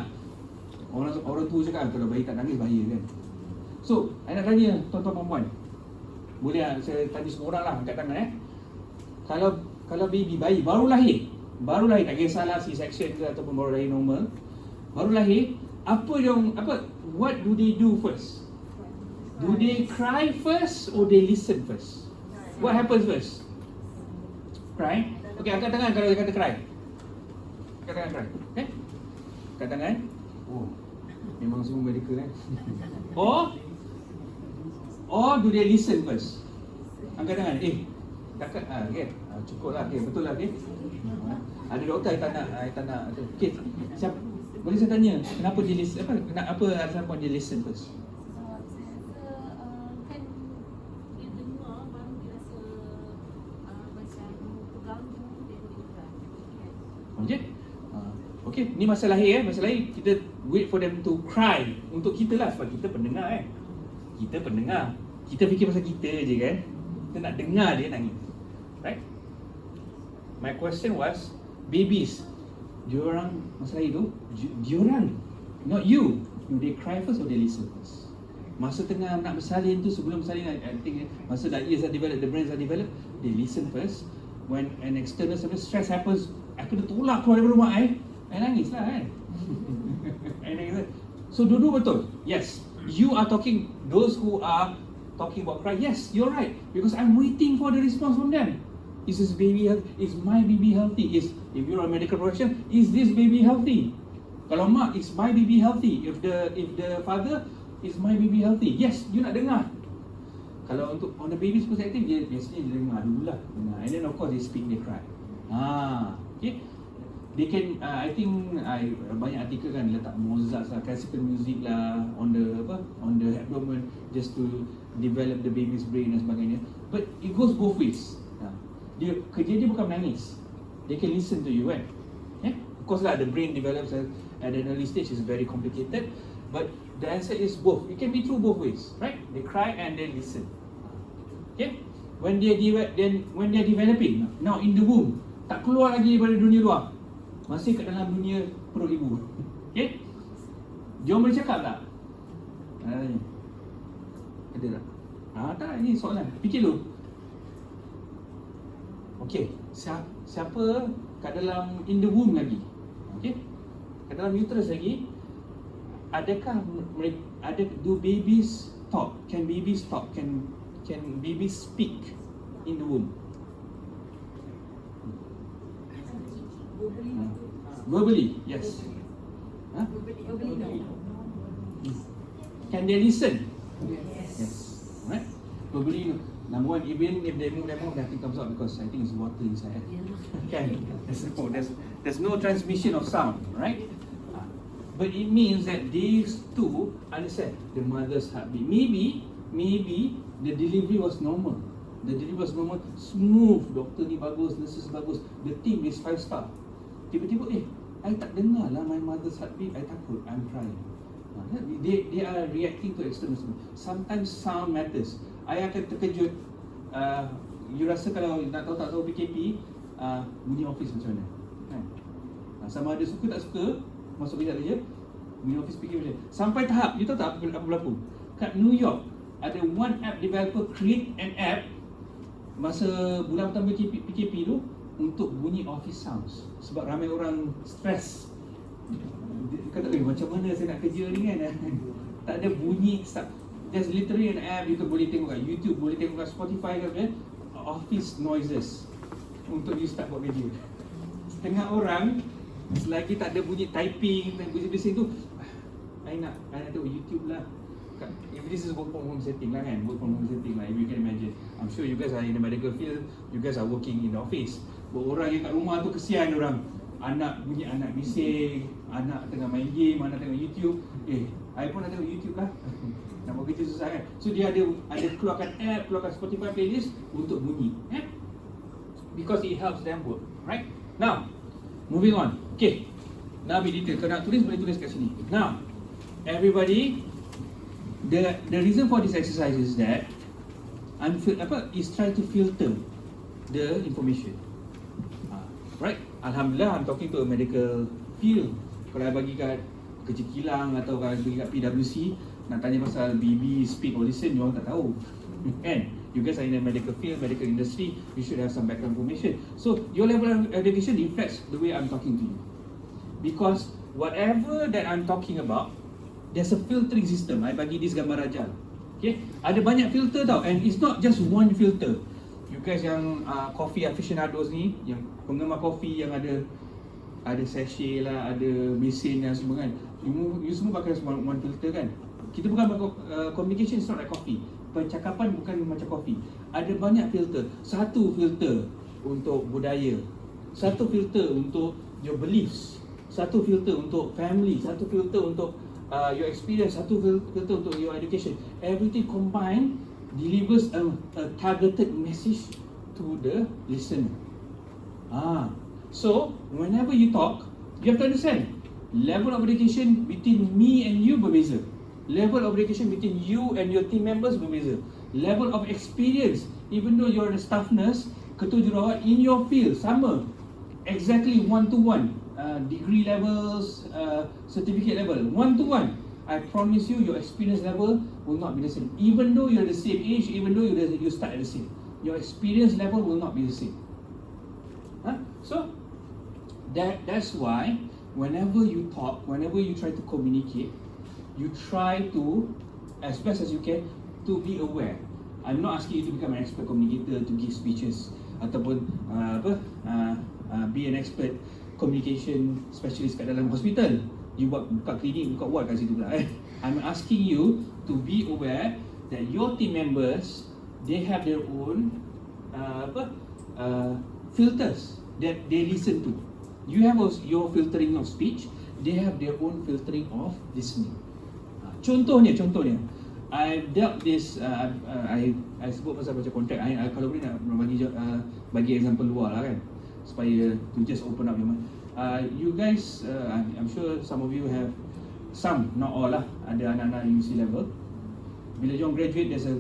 orang tua cakap kalau bayi tak nangis bahaya kan? So, I nak tanya tuan-tuan perempuan. Boleh lah, saya tanya semua orang lah angkat tangan Kalau bayi baru lahir tak kisahlah C-section ke ataupun baru lahir normal, baru lahir, what do they do first? Do they cry first or they listen first? What happens first? Cry? Okay, angkat tangan kalau dia kata cry. Angkat tangan cry. Okay? Angkat tangan. Oh, memang semua medical kan? Or do they listen first? Angkat tangan. Kakak, okay. Cukup lah, okay. Betul lah, okay. Ada doktor, I tak nak. Okay, siapa? Boleh saya tanya, kenapa dia listen? Apa alasan puan dia listen first? Kan dia dengar, baru dia rasa macam terganggu, dia dengar. Okay? Okay, ni masa lahir masa lahir kita wait for them to cry. Untuk kita lah, sebab kita pendengar Kita pendengar. Kita fikir pasal kita je kan. Kita nak dengar dia nangis. Right? My question was, babies, diorang masa lahir tu, diorang, not you. They cry first or they listen first? Masa tengah nak bersalin tu, sebelum bersalin, I think masa dah ears are developed, the brains are developed, they listen first. When an external stress happens, aku dah tolak keluar dari rumah I nangis lah kan. I nangis lah. So dua-dua betul. Yes, you are talking, those who are talking about cry, yes, you're right. Because I'm waiting for the response from them. Is this baby healthy? Is my baby healthy? If you're a medical profession, is this baby healthy? Kalau mak, is my baby healthy? If the father, is my baby healthy? Yes, you nak dengar. Kalau untuk on the baby's perspective, dia biasanya dia dengar dululah. And then of course they speak, they cry. Okay. They can, I think banyak artikel kan letak Mozart lah, classical music lah on the abdomen just to develop the baby's brain dan sebagainya. But it goes both ways. Kerja dia bukan menangis. They can listen to you kan. Of course lah, the brain develops at an early stage is very complicated. But the answer is both. It can be true both ways, right? They cry and they listen. Okay? When they are developing, now in the womb, tak keluar lagi daripada dunia luar, masih kat dalam dunia perut ibu. Okay? Jom boleh cakap tak? Ada tak? Tak, ini soalan. Fikir dulu. Okay, siapa kat dalam in the womb lagi? Okay? Kat dalam uterus lagi, do babies talk? Can babies talk? Can babies speak in the womb? Verbally, yes. Can they listen? Yes. Right? Verbally, number one, even if they move, nothing comes out because I think it's water inside. Okay. There's no transmission of sound, right? But it means that these two understand the mother's heartbeat. Maybe the delivery was normal. The delivery was normal, smooth. Doktor ni bagus, nurses bagus. The team is 5-star. Tiba-tiba, I tak dengar lah my mother's heartbeat. I takut, I'm crying. They are reacting to external sound. Sometimes sound matters. I akan terkejut. You rasa kalau nak tahu tak tahu PKP, bunyi office macam mana? Sama ada suka tak suka, masuk bilik kerja, bunyi office PKP macam mana? Sampai tahap, you tahu tak apa berlaku? Kat New York, ada one app developer create an app masa bulan pertama PKP tu untuk bunyi office sounds. Sebab ramai orang stress. Kata, macam mana saya nak kerja ni kan? Tak ada bunyi. There's literally an app, you boleh tengok kat YouTube, boleh tengok kat Spotify kan, office noises untuk you start buat kerja. Setengah orang, selagi tak ada bunyi typing, bunyi bising tu, I nak tengok YouTube lah. If this is work from home setting lah kan, work from home setting lah, if you can imagine. I'm sure you guys are in the medical field, you guys are working in the office. Orang yang kat rumah tu kesian orang. Bunyi anak bising, anak tengah main game, anak tengok YouTube. I pun nak tengok YouTube lah. Nak buat kerja susah kan. So dia ada keluarkan app, keluarkan Spotify playlist untuk bunyi. Because it helps them work, right? Now, moving on. Okay. Now be detail. Kalau nak tulis, boleh tulis kat sini. Now, everybody, the reason for this exercise is that is try to filter the information. Right? Alhamdulillah, I'm talking to a medical field. Kalau I bagi kat kerja kilang atau kalau bagi kat PWC, nak tanya pasal BB, speak or listen, you orang tak tahu. Kan? You guys are in the medical field, medical industry, you should have some background information. So, your level of education reflects the way I'm talking to you. Because whatever that I'm talking about, there's a filtering system. I bagi this gambar rajal. Okay? Ada banyak filter tau, and it's not just one filter. You guys yang coffee aficionados ni, yang penggemar kopi yang ada sachet lah, ada mesin dan semua kan, you semua pakai one filter kan. Kita bukan communication is not like coffee. Percakapan bukan macam kopi. Ada banyak filter. Satu filter untuk budaya, satu filter untuk your beliefs, satu filter untuk family, satu filter untuk your experience, satu filter untuk your education. Everything combined delivers a targeted message to the listener. So whenever you talk, you have to understand level of education between me and you berbeza. Level of education between you and your team members berbeza. Level of experience, even though you're a staff nurse, ketua jururawat in your field sama. exactly one-to-one, degree levels, certificate level, one-to-one. I promise you, your experience level will not be the same. Even though you're the same age, even though you start at the same, your experience level will not be the same. So that's why whenever you talk, whenever you try to communicate, you try to, as best as you can, to be aware. I'm not asking you to become an expert communicator, to give speeches, ataupun be an expert communication specialist kat dalam hospital. You buka klinik, buka ward kat situ pula. I'm asking you to be aware that your team members, they have their own filters that they listen to. You have your filtering of speech, they have their own filtering of listening. Contohnya, I've dealt this, I sebut pasal baca kontrak, kalau boleh nak bagi example luar lah kan, supaya to just open up your mind. You guys, I'm sure some of you have, some, not all lah, ada anak-anak UC level. Bila diorang graduate, there's a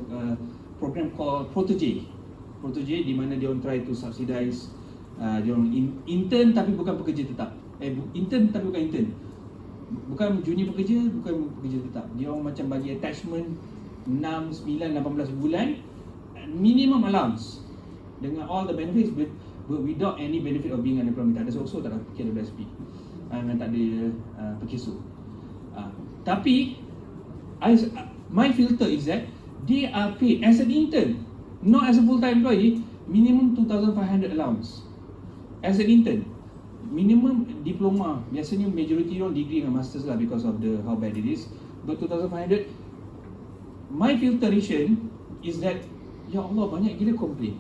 program called Protege, di mana diorang try to subsidize, diorang intern tapi bukan pekerja tetap, intern tapi bukan intern, bukan junior pekerja, bukan pekerja tetap. Dia orang macam bagi attachment 6, 9, 18 bulan minimum allowance dengan all the benefits, but without any benefit of being unemployment. Tak ada so-so, tak ada KWSP, tak ada perkesu. Tapi my filter is that they are paid as an intern, not as a full-time employee, minimum 2,500 allowance as an intern. Minimum diploma, biasanya majority orang degree dengan masters lah because of the how bad it is. But 2,500, my filtration is that, ya Allah, banyak gila complain.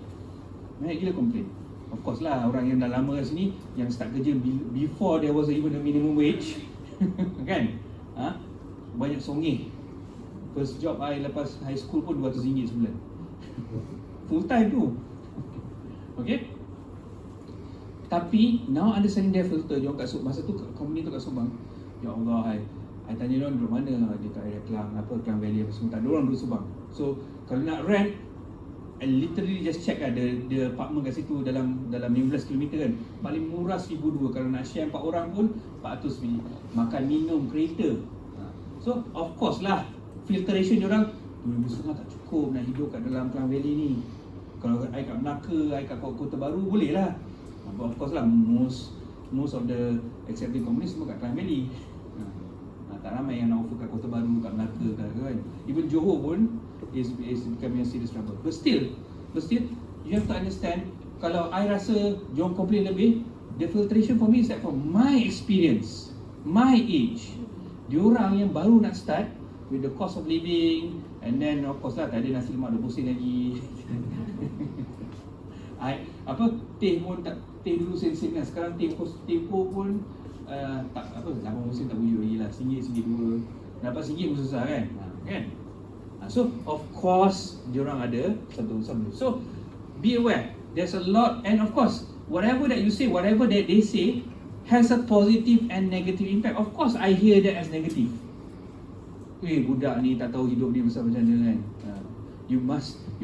Of course lah, orang yang dah lama kat sini, yang start kerja before there was even a minimum wage, kan? Banyak songeh. First job I lepas high school pun RM200 sebulan. Full time tu. Okay? Tapi now understanding their filter, dia kat masa tu company tu kat Subang. Ya Allah, I tanya dia orang duduk mana, dia kat area Klang, Klang Valley apa semua, tak ada orang duduk Subang. So kalau nak rent, I literally just check lah the apartment kat situ dalam 15 km kan. Paling murah RM1,200, kalau nak share 4 orang pun RM400. Makan minum, kereta. So of course lah, filtration dia orang RM2,500 tak cukup nak hidup kat dalam Klang Valley ni. Kalau I kat Melaka, I kat Kota Baru, boleh lah. But of course lah, most of the accepting companies semua kat Klang Valley. Tak ramai yang nak offer kat Kota Baru, kat Melaka kan. Even Johor pun is becoming a serious trouble. But still, you have to understand, kalau I rasa diorang complain lebih, the filtration for me is that from my experience, my age, diorang yang baru nak start with the cost of living, and then of course lah, tak ada nasi lemak 20 sen lagi. Teh dulu sen-sen kan, sekarang tempoh pun tak apa, 80 sen tak wujud lagi lah, RM1, RM2. Dapat RM1 pun susah kan? So of course diorang ada satu. So be aware, there's a lot, and of course whatever that you say, whatever that they say has a positive and negative impact. Of course I hear that as negative. Budak ni tak tahu hidup ni macam mana kan. You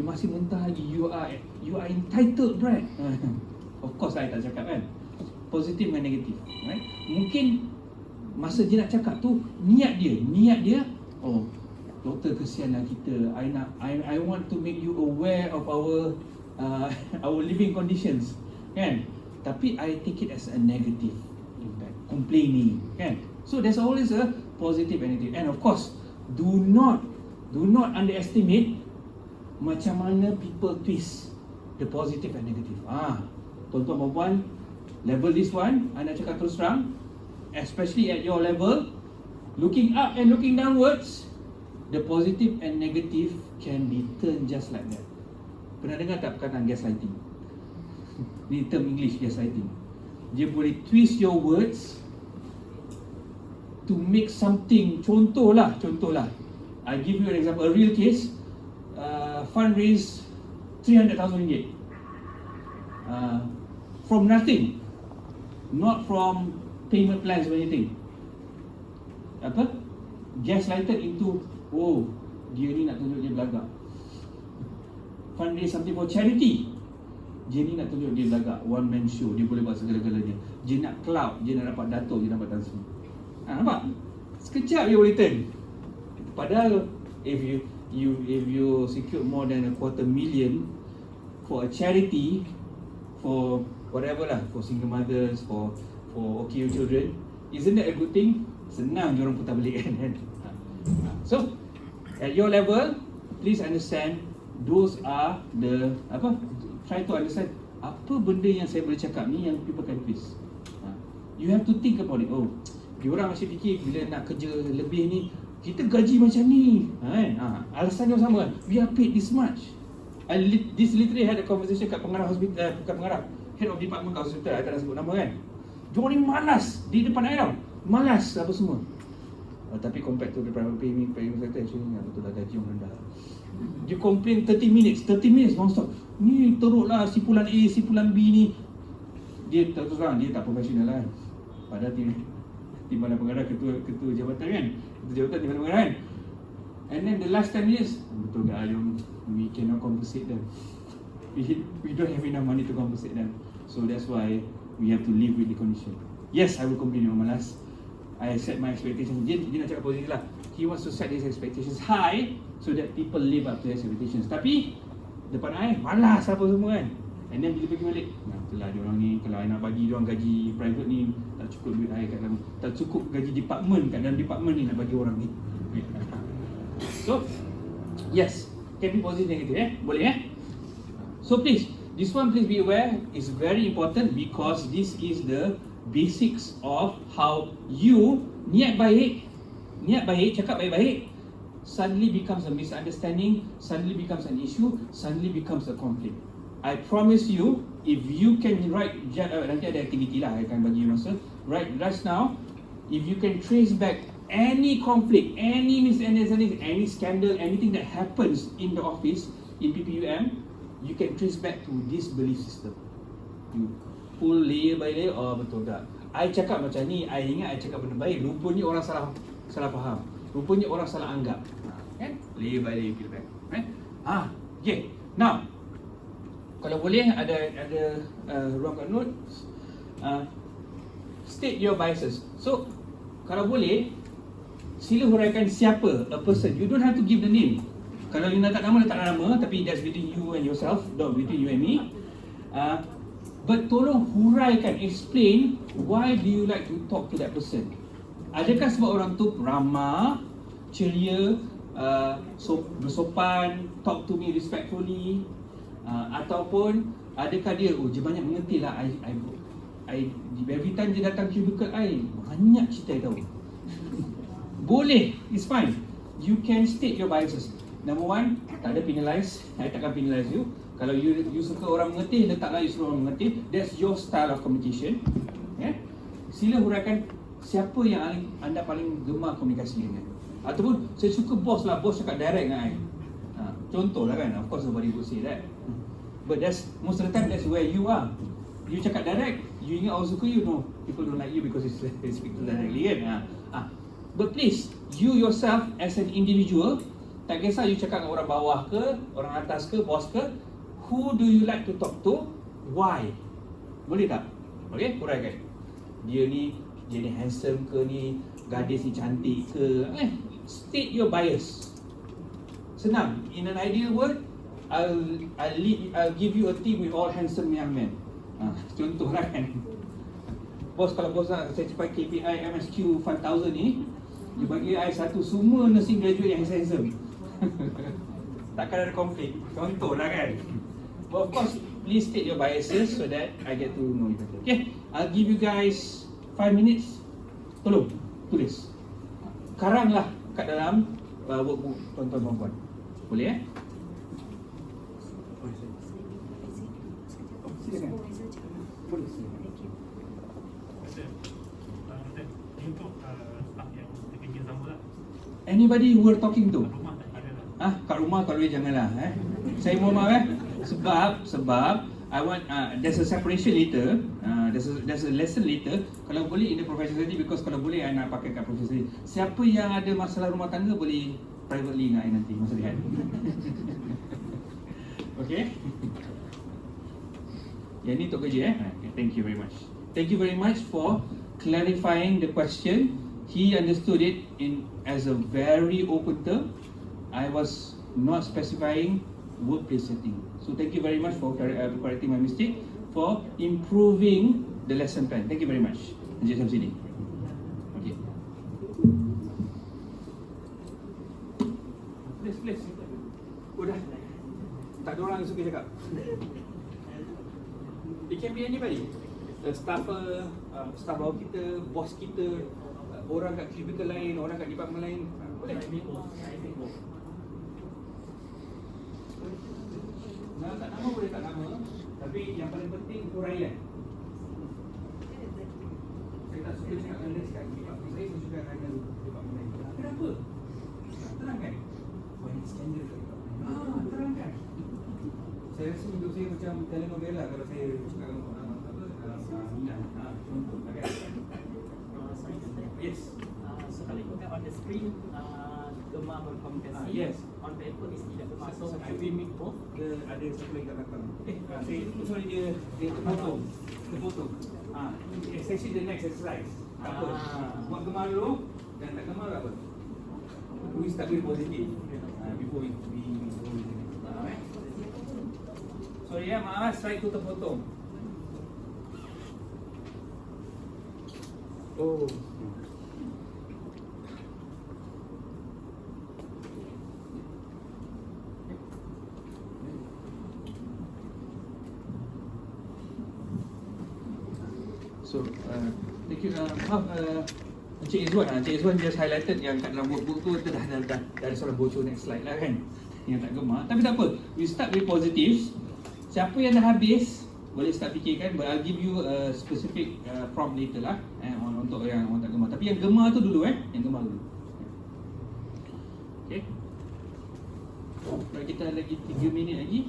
masih mentah lagi, you are entitled, right? Of course I tak cakap kan, positif dan negatif, right? Mungkin masa dia nak cakap tu, niat dia, oh doktor kesianlah kita, I want to make you aware of our living conditions, kan? Tapi I take it as a negative impact, complaining, kan? So there's always a positive and negative, and of course do not underestimate macam mana people twist the positive and negative. Tuan-tuan perempuan, level this one, I nak cakap terus terang, especially at your level, looking up and looking downwards, the positive and negative can be turned just like that. Pernah dengar tak perkataan gaslighting? Ni term English, gaslighting. Dia boleh twist your words to make something. Contohlah, I give you an example, a real case. Fundraise RM300,000 from nothing, not from payment plans or anything. Gaslighted into, dia ni nak tunjuk dia belagak. Fundraise something for charity, Dia ni nak tunjuk dia lagak one man show, dia boleh buat segala-galanya. Dia nak cloud, dia nak dapat dato', dia nak dapat transfer. Nampak? Sekejap dia boleh turn. Padahal if you secure more than $250,000 for a charity, for whatever lah, for single mothers, for OKU children, isn't that a good thing? Senang je orang putar balik kan. So at your level, please understand those are the try to understand apa benda yang saya boleh cakap ni yang people can please. You have to think about it. Oh, diorang masih fikir bila nak kerja lebih ni kita gaji macam ni kan. Alasan yang sama kan, we are paid this much. This literally had a conversation kat pengarah hospital, bukan pengarah, head of department kat hospital, I tak nak sebut nama kan. Diorang ni malas di depan air tau, malas apa semua. Tapi compared to the private payment sector, actually betul lah gaji yang rendah. You complain 30 minutes non-stop. Ni teruklah sipulan A, sipulan B ni. Dia terus terang, dia tak profesional lah. Padahal timbalan pengarah, ketua jabatan kan. Ketua jabatan timbalan pengarah kan. And then the last 10 years, betul ke Ayung, we cannot compensate them. We don't have enough money to compensate them. So that's why we have to live with the condition. Yes, I will complain on malas. I set my expectations. Dia nak cakap positif lah. He wants to set his expectations high so that people live up to his expectations. Tapi depan air malas apa semua kan. And then bila pergi balik, itulah dia orang ni, kalau I nak bagi dia orang gaji private ni, tak cukup duit I kat dalam, tak cukup gaji department kat dalam department ni nak bagi orang ni. So yes, can be positive negative boleh So please, this one please be aware, is very important because this is the basics of how you niat baik, cakap baik-baik, suddenly becomes a misunderstanding, suddenly becomes an issue, suddenly becomes a conflict. I promise you, if you can write, nanti ada activity lah, I akan bagi you masa, right now, if you can trace back any conflict, any misunderstanding, any scandal, anything that happens in the office, in PPUM, you can trace back to this belief system. You pull layer by layer, oh betul tak? I cakap macam ni, I ingat I cakap benda baik, rupanya orang salah faham. Rupanya orang salah anggap. Kan? Layer by layer peel back. Okay. Now, kalau boleh ada ruang kat notes, state your biases. So, kalau boleh, sila huraikan siapa, a person. You don't have to give the name. Kalau you nak tak nama, letak nama, tapi that's between you and yourself, not between you and me. But tolong huraikan, explain why do you like to talk to that person. Adakah sebab orang tu ramah, ceria, bersopan, talk to me respectfully, ataupun adakah dia, dia banyak mengerti lah, every time dia datang cubicle I, banyak cerita tahu. Boleh, it's fine. You can state your biases. Number one, tak ada penalize, I takkan penalize you. Kalau you suka orang mengerti, letaklah you suruh orang mengerti. That's your style of communication. Sila huraikan siapa yang anda paling gemar komunikasi dengan. Ataupun saya suka bos lah, bos cakap direct dengan I. Contoh lah kan, of course nobody would say that. But that's, most of the time that's where you are. You cakap direct, you ingat orang suka you, no, people don't like you because you speak directly kan. But please, you yourself as an individual, tak kisah you cakap dengan orang bawah ke, orang atas ke, bos ke, who do you like to talk to? Why? Boleh tak? Okay, huraikan. Dia ni handsome ke ni, gadis ni cantik ke, state your bias. Senang. In an ideal world, I'll give you a team with all handsome young men. Contoh lah kan. Bos, kalau bos nak saya capai KPI MSQ 5000 ni, dia bagi I satu semua nursing graduate yang handsome. Takkan ada konflik. Contoh lah kan. But of course, please state your biases so that I get to know you better. Okay, I'll give you guys 5 minutes. Tolong, tulis. Karanglah kat dalam workbook tuan-tuan puan-puan. Boleh silakan. Boleh silakan. Untuk staff yang kerja sama lah. Anybody who we're talking to? Kat rumah kalau dia janganlah. Saya mohon maaf sebab I want there's a separation later. There's a lesson later. Kalau boleh in the professional study, because kalau boleh I nak pakai kat professional study. Siapa yang ada masalah rumah tangga boleh privately dengan I nanti masa lihat. Okay? Yang ni untuk kerja Okay, thank you very much. Thank you very much for clarifying the question. He understood it as a very open term. I was not specifying workplace setting. So thank you very much for correcting my mistake, for improving the lesson plan. Thank you very much. Encik Samsudin. Okay. Please. Udah. Tak ada orang yang suka cakap. It can be anybody. Staff bawah kita, bos kita, orang kat cubicle lain, orang kat department lain. Boleh. Nak tak nama boleh tak nama, tapi yang paling penting huraian. Saya tak suka cakap dengan kat department saya suka dengan department lain. Kenapa? Terangkan. Banyak skandal kat department. Terangkan. Saya rasa untuk saya macam telenovela kalau saya cakap minat. Contoh kan. Yes. So kalau ikutkan on the screen, gemar berkomunikasi. Yes. On paper is tidak bermaksud. So we make both. Ada satu lagi kat belakang. Sorry dia terpotong. It's actually the next exercise. Tak apa. Buat gemar dulu dan tak gemar apa. We start with positive. Before we go with the next. Alright. Sorry maaf slide tu terpotong. Oh. So, thank you. Encik Izwan just highlighted yang kat dalam workbook tu dah ada seorang bocor next slide lah kan. Yang tak gemar. Tapi tak apa. We start with positives. Siapa yang dah habis boleh start fikirkan. But I'll give you a specific prompt later lah untuk yang orang tak gemar. Tapi yang gemar tu dulu yang gemar dulu. Okay. Kita lagi 3 minit lagi.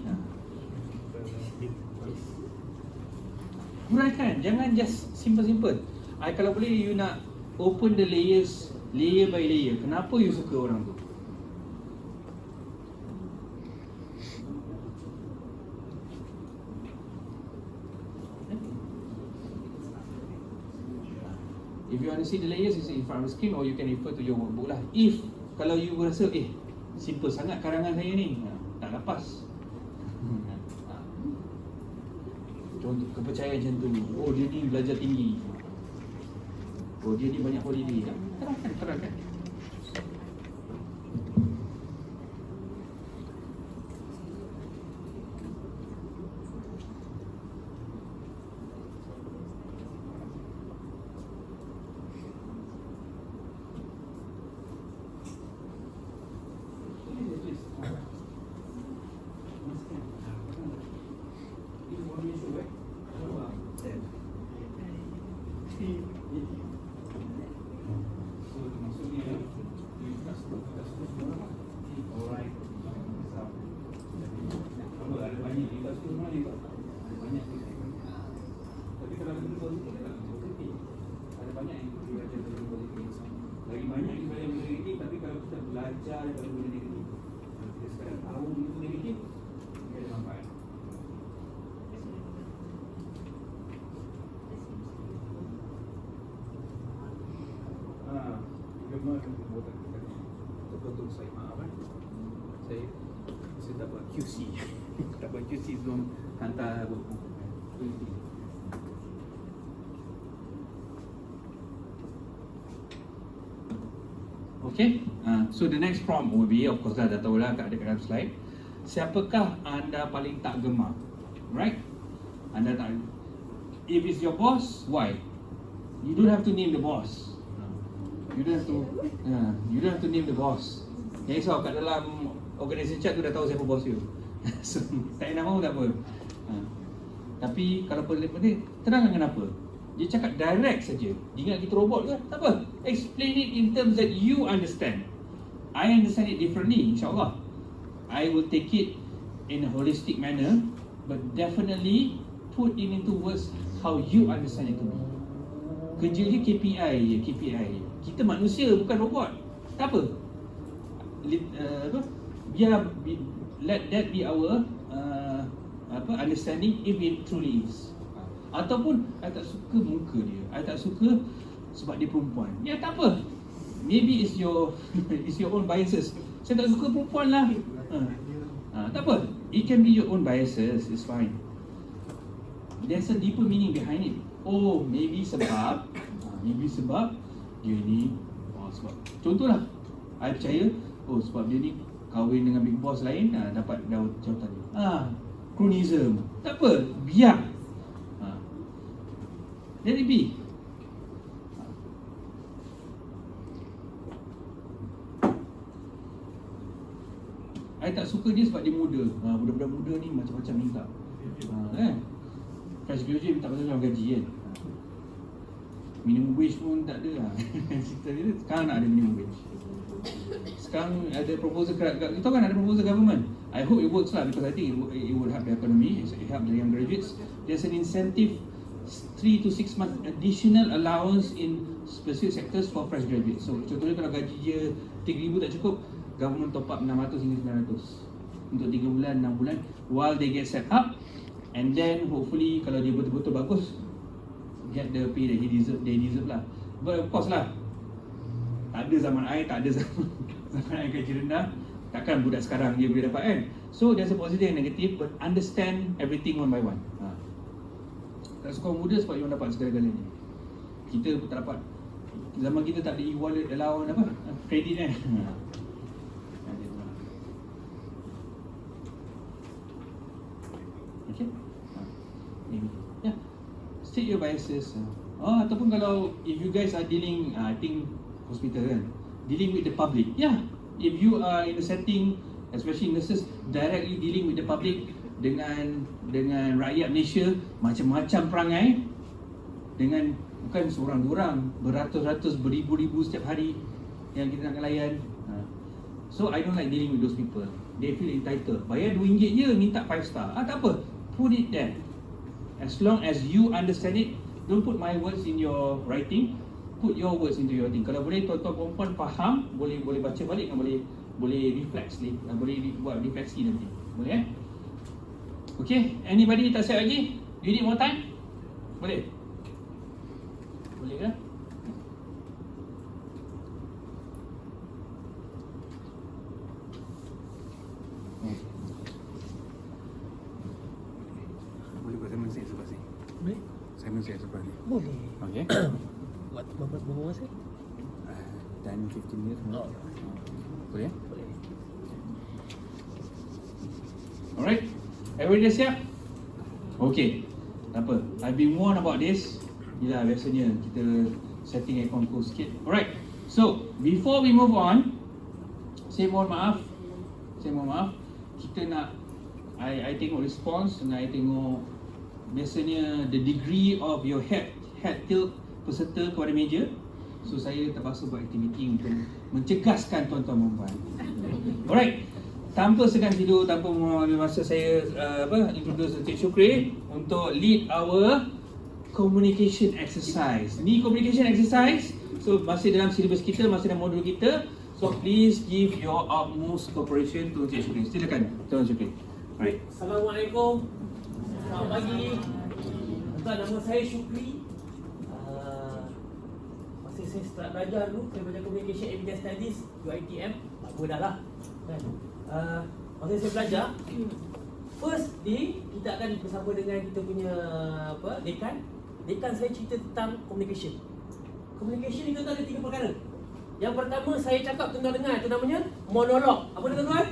Huraikan, jangan just simple. Kalau boleh you nak open the layers, layer by layer. Kenapa you suka orang tu? If you want to see the layers, it's in front of the screen or you can refer to your workbook lah. Kalau you rasa simple sangat karangan saya ni, tak lepas. Contoh kepercayaan macam tu. Oh dia ni belajar tinggi. Oh dia ni banyak holiday. Terangkan. Saya maaf saya dapat QC dapat QC sebelum hantar buku. Okay, so the next prompt will be, of course dah tahu lah kat dalam slide. Siapakah anda paling tak gemar? Right? Anda tak. If it's your boss, why? You don't have to name the boss. You don't have to name the boss. Yang risau kat dalam organisation chat tu dah tahu siapa bos you. So, tak nak mahu tak apa. Tapi kalau boleh terangkan kenapa. Dia cakap direct saja. Dia ingat kita robot ke? Tak apa. Explain it in terms that you understand. I understand it differently, insyaAllah. I will take it in a holistic manner, but definitely put it into words how you understand it to be. Kerja je KPI. Kita manusia bukan robot. Tak apa. Biar let that be our understanding if it truly is. Ataupun I tak suka muka dia, I tak suka sebab dia perempuan. Ya tak apa. Maybe it's your it's your own biases. Saya tak suka perempuan lah. Tak apa. It can be your own biases. It's fine. There's a deeper meaning behind it. Oh, maybe sebab dia ni sebab contohlah, I percaya sebab dia ni kahwin dengan big boss lain, dapat jawatan ni. Cronyism. Tak apa, biar. Let it be. I tak suka dia sebab dia muda. Budak-budak muda ni macam-macam minta. Kan? Fresh graduate minta macam-macam gaji kan. Minimum wage pun tak ada lah. Sekarang nak ada minimum wage. Sekarang ada proposal, kita kan ada proposal government. I hope it works lah, because I think it will help the economy, it help the young graduates. There's an incentive 3 to 6 months additional allowance in specific sectors for fresh graduates. So contohnya kalau gaji dia 3,000 tak cukup, government top up 600 hingga 900 untuk 3 bulan, 6 bulan while they get set up, and then hopefully kalau dia betul-betul bagus, get the pay that they deserve lah. But of course lah, tak ada zaman I, tak ada zaman I gaji rendah, takkan budak sekarang dia boleh dapat kan. So there's a positive and negative, but understand everything one by one. Tak suka muda sebab you dapat segala-galanya. Kita tak dapat, zaman kita tak ada e-wallet, allowance apa, kredit kan. Okay. Yeah. State your biases. Ataupun kalau if you guys are dealing, I think hospital kan, dealing with the public. Yeah. If you are in a setting, especially nurses, directly dealing with the public, dengan rakyat Malaysia, macam-macam perangai, dengan bukan seorang-dua, beratus-ratus, beribu-ribu setiap hari yang kita nak layan. So I don't like dealing with those people. They feel entitled. Bayar RM2 je, minta 5 star. Tak apa, put it there. As long as you understand it, don't put my words in your writing, put your words into your thing. Kalau boleh tuan-tuan perempuan faham, boleh baca balik, boleh reflex ni, boleh buat refleksi nanti. Boleh Okay, anybody tak siap lagi? Do you need more time? Boleh? Boleh ke? Boleh buat Simon Says lepas ni? Boleh? Simon Says lepas ni? Boleh. Okay. Buat berapa masa? 10-15 minutes. Boleh? Boleh. Alright. Everybody dah siap? Okay. Tak apa. I've been warned about this. Yelah, biasanya kita setting aircon cool sikit. Alright. So, before we move on, saya mohon maaf. Kita nak, I tengok response dan I tengok biasanya the degree of your head tilt peserta kepada meja. So, saya terpaksa buat aktiviti untuk mencegaskan tuan-tuan perempuan. Alright. Tanpa segan tidur, tanpa mengambil masa, saya introduce Encik Syukri untuk lead our communication exercise. Ni communication exercise, so masih dalam syllabus kita, masih dalam modul kita. So please give your utmost cooperation to Encik Syukri. Silakan Tuan Syukri. Alright. Assalamualaikum. Selamat pagi. Tuan, nama saya Syukri. Masa saya start belajar dulu, saya belajar Communication Evidence Studies, UiTM. Tak apa dah lah kan. Masa saya belajar, first day kita akan bersama dengan kita punya dekan. Dekan saya cerita tentang communication. Communication itu ada 3 perkara. Yang pertama saya cakap, tuan-tuan dengar, itu namanya monolog. Apa dia tuan-tuan?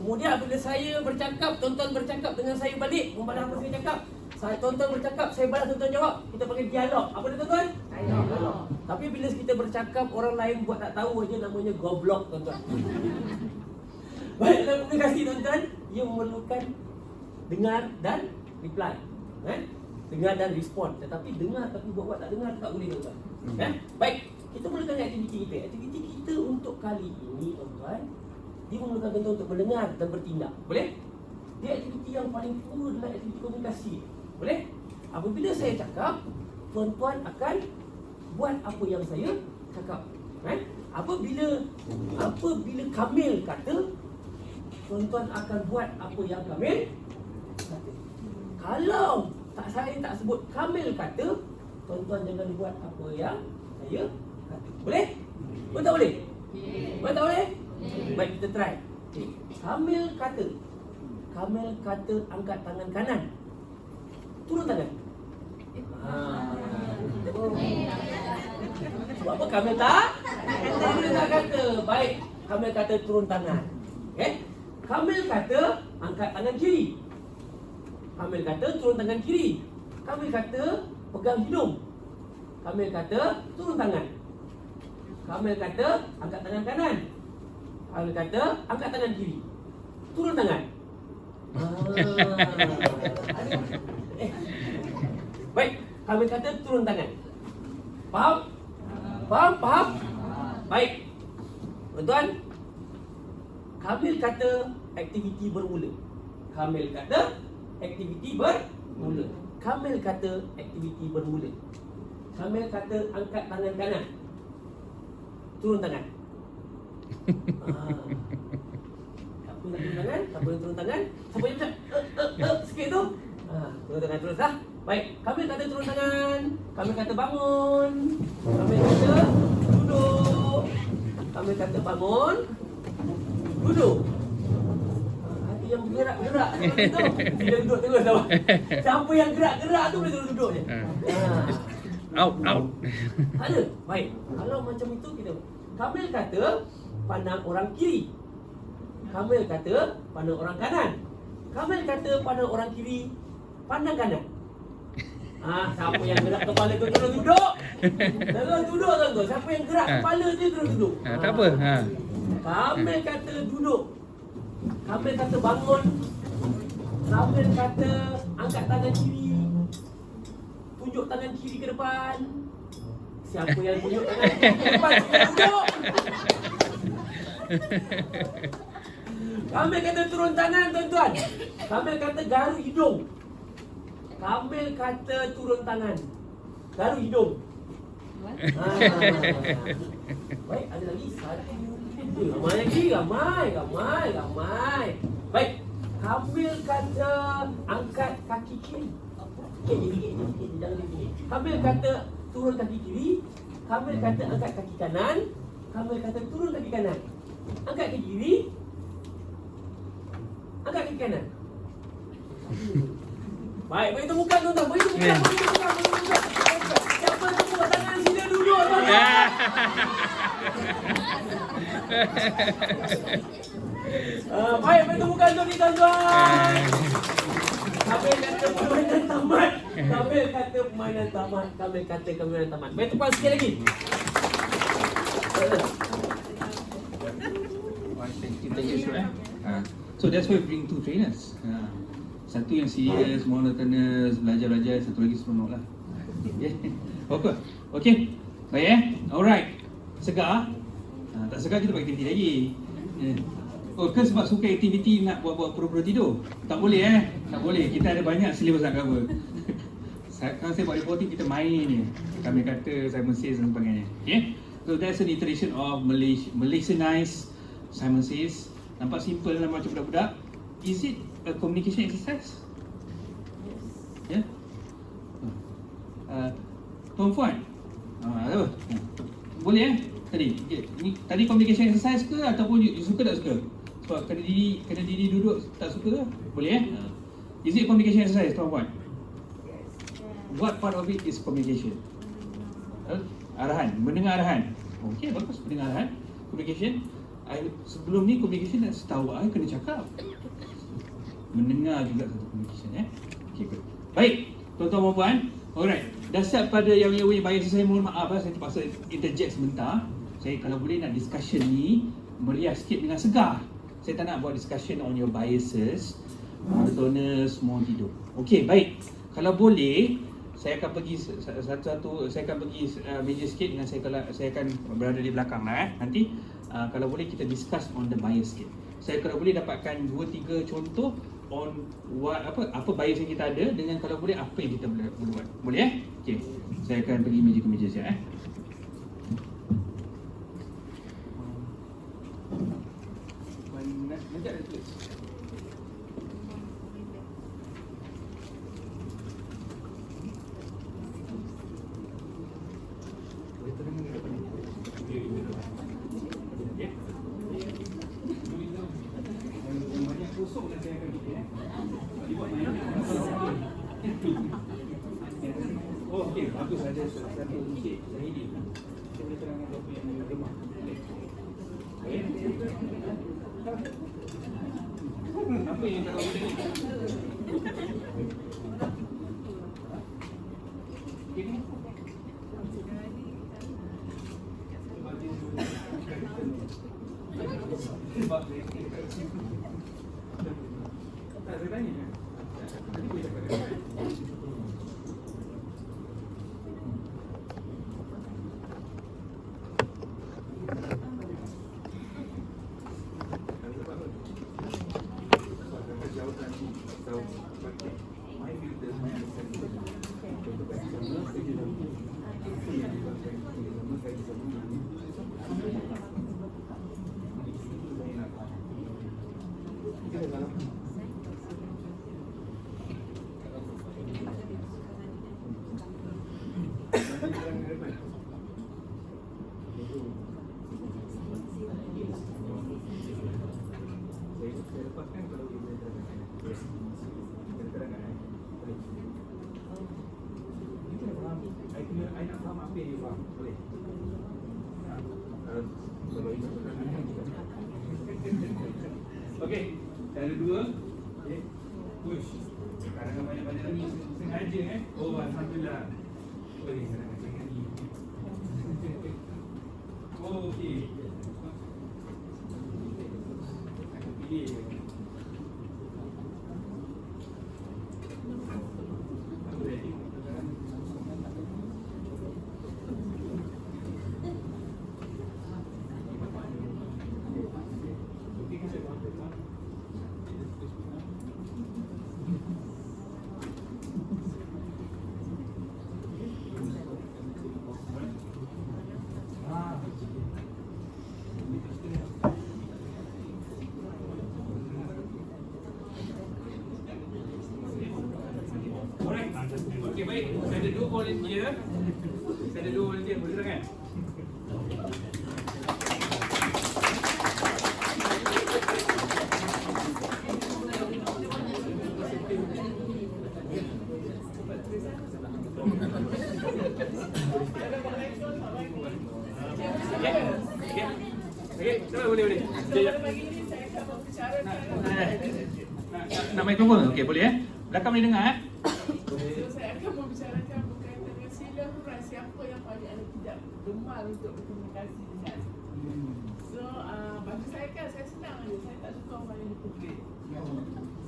Kemudian apabila saya bercakap, tuan-tuan bercakap dengan saya balik, membalas apa saya cakap. Tuan-tuan bercakap, saya balas, tuan-tuan jawab. Kita panggil dialog. Apa dia tuan-tuan? Dialog. Tapi bila kita bercakap, orang lain buat tak tahu aja, namanya goblok tuan-tuan. Baik, dalam komunikasi tuan-tuan, ia memerlukan dengar dan reply. Dengar dan respon. Tetapi dengar tapi buat tak dengar tak boleh tuan-tuan. Baik, kita mulakan aktiviti kita. Aktiviti kita untuk kali ini tuan-tuan, dia memerlukan tuan-tuan untuk mendengar dan bertindak. Boleh? Dia aktiviti yang paling tua adalah aktiviti komunikasi. Boleh? Apabila saya cakap, tuan-tuan akan buat apa yang saya cakap. Apabila Kamil kata, tuan-tuan akan buat apa yang Kamil kata. Kalau saya tak sebut Kamil kata, tuan-tuan jangan buat apa yang saya kata. Boleh? Boleh tak boleh? Boleh tak boleh? Baik, kita try. Okay. Kamil kata. Kamil kata angkat tangan kanan. Turun tangan. Sebab apa Kamil tak? Kamil tak kata. Baik, Kamil kata turun tangan. Okay? Kamil kata angkat tangan kiri. Kamil kata turun tangan kiri. Kamil kata pegang hidung. Kamil kata turun tangan. Kamil kata angkat tangan kanan. Kamil kata angkat tangan kiri. Turun tangan. Baik, Kamil kata turun tangan. Faham? Faham? Faham? Baik. Tuan-tuan, Kamil kata aktiviti bermula. Kamil kata aktiviti bermula. Kamil kata aktiviti bermula. Kamil kata angkat tangan kanan. Turun tangan. Siapa nak turun tangan? Siapa yang turun tangan? Siapa yang macam sikit tu? Turun tangan terus lah. Baik, Kamil kata turun tangan. Kamil kata bangun. Kamil kata duduk. Kamil kata bangun. Duduk. Hati yang bergerak-gerak tu. Dia duduk terus tau. Siapa yang gerak-gerak tu boleh terus duduk je. Out. Ada. Baik. Kalau macam itu kita Kamil kata pandang orang kiri. Kamil kata pandang orang kanan. Kamil kata pandang orang kiri, pandang kanan. Siapa yang gerak kepala tu terus duduk. Terus duduk tuan-tuan. Siapa yang gerak kepala dia terus duduk. Tak apa. Kamil kata duduk. Kamil kata bangun. Kamil kata angkat tangan kiri. Tunjuk tangan kiri ke depan. Siapa yang tunjuk tangan kiri ke depan sila duduk. Kamil kata turun tangan tuan-tuan. Kamil kata garu hidung. Kamil kata turun tangan. Garu hidung. Baik, ada lagi satu. Ramai lagi, ramai. Baik, Kamil kata angkat kaki kiri. Jangan begini. Kamil kata turun kaki kiri. Kamil kata angkat kaki kanan. Kamil kata turun kaki kanan. Angkat kaki kiri. Angkat kaki kanan. Baik, beri temukan tuan-tuan. Beri temukan. Siapa tepuk tangan sila duduk tuan-tuan. Baik, beri temukan tu ni tuan-tuan. Kamil kata permainan tamat. Kamil kata permainan tamat. Kamil kata permainan tamat. Beri tepukan sikit lagi. Thank you, sir. So that's why we bring two trainers. Satu yang serius, monotonous, belajar-belajar. Satu lagi seronok lah. Okay. Baik Alright. Segar? Tak segar kita buat aktiviti lagi. Ke sebab suka aktiviti nak buat-buat pura-pura tidur? Tak boleh Tak boleh. Kita ada banyak syllabus nak cover. Kalau saya buat reporting, kita main je. Kami kata Simon Says dan sebagainya. Okay? So that's an iteration of Malaysianized Simon Says. Nampak simple lah macam budak-budak. Is it a communication exercise? Yes. Tuan Fuad, boleh tadi? Tadi communication exercise ke ataupun you suka tak suka? Sebab kena diri duduk tak suka ke? Boleh Is it communication exercise, Tuan Fuad? What part of it is communication? Arahan, mendengar arahan. Okey, bagus, mendengar arahan. Communication. Sebelum ni communication dah setahu kena cakap. Mendengar juga satu communication Okay, good. Baik, tuan-tuan dan puan. Alright, dasar pada yang punya bias saya mohon maaf saya terpaksa interject sebentar. Saya kalau boleh nak discussion ni meriah sikit dengan segar. Saya tak nak buat discussion on your biases, monotonous, mohon tidur. Okey, baik. Kalau boleh saya akan pergi satu-satu, saya akan pergi meja sikit dengan saya akan berada di belakang lah nanti. Kalau boleh kita discuss on the bias sikit. Saya kalau boleh dapatkan 2-3 contoh on apa bias yang kita ada dengan kalau boleh apa yang kita boleh buat. Boleh Okey. Saya akan pergi meja ke meja siap Nanti ada tulis. ada satu titik Zahidi. Saya boleh terangkan apa yang lemah. Okey. Apa yang tak boleh ni? Ini sebab tak saya tanya. Tadi boleh cakap. Saya lepaskan kalau dia boleh terangkan. Saya terangkan. Ini kena faham. I nak faham apa yang dia faham. Boleh? Kalau ini terangkan. Okey. Ada dua. Okey. Push. Kadang-kadang banyak-banyak lagi sengaja Oh, alhamdulillah. Boleh terangkan macam ni. Oh, okey. Aku pilih. Aku ready. Okey, baik. Saya ada dua volunteer. Boleh terangkan? Okey, boleh. Nak mikrofon? Okey, boleh Belakang boleh dengar Saya akan membicarakan berkaitan dengan sila hurai siapa yang paling ada tidak gemar untuk berkomunikasi dengan. So, bagi saya kan, saya senang aja. Saya tak suka orang yang hipokrit.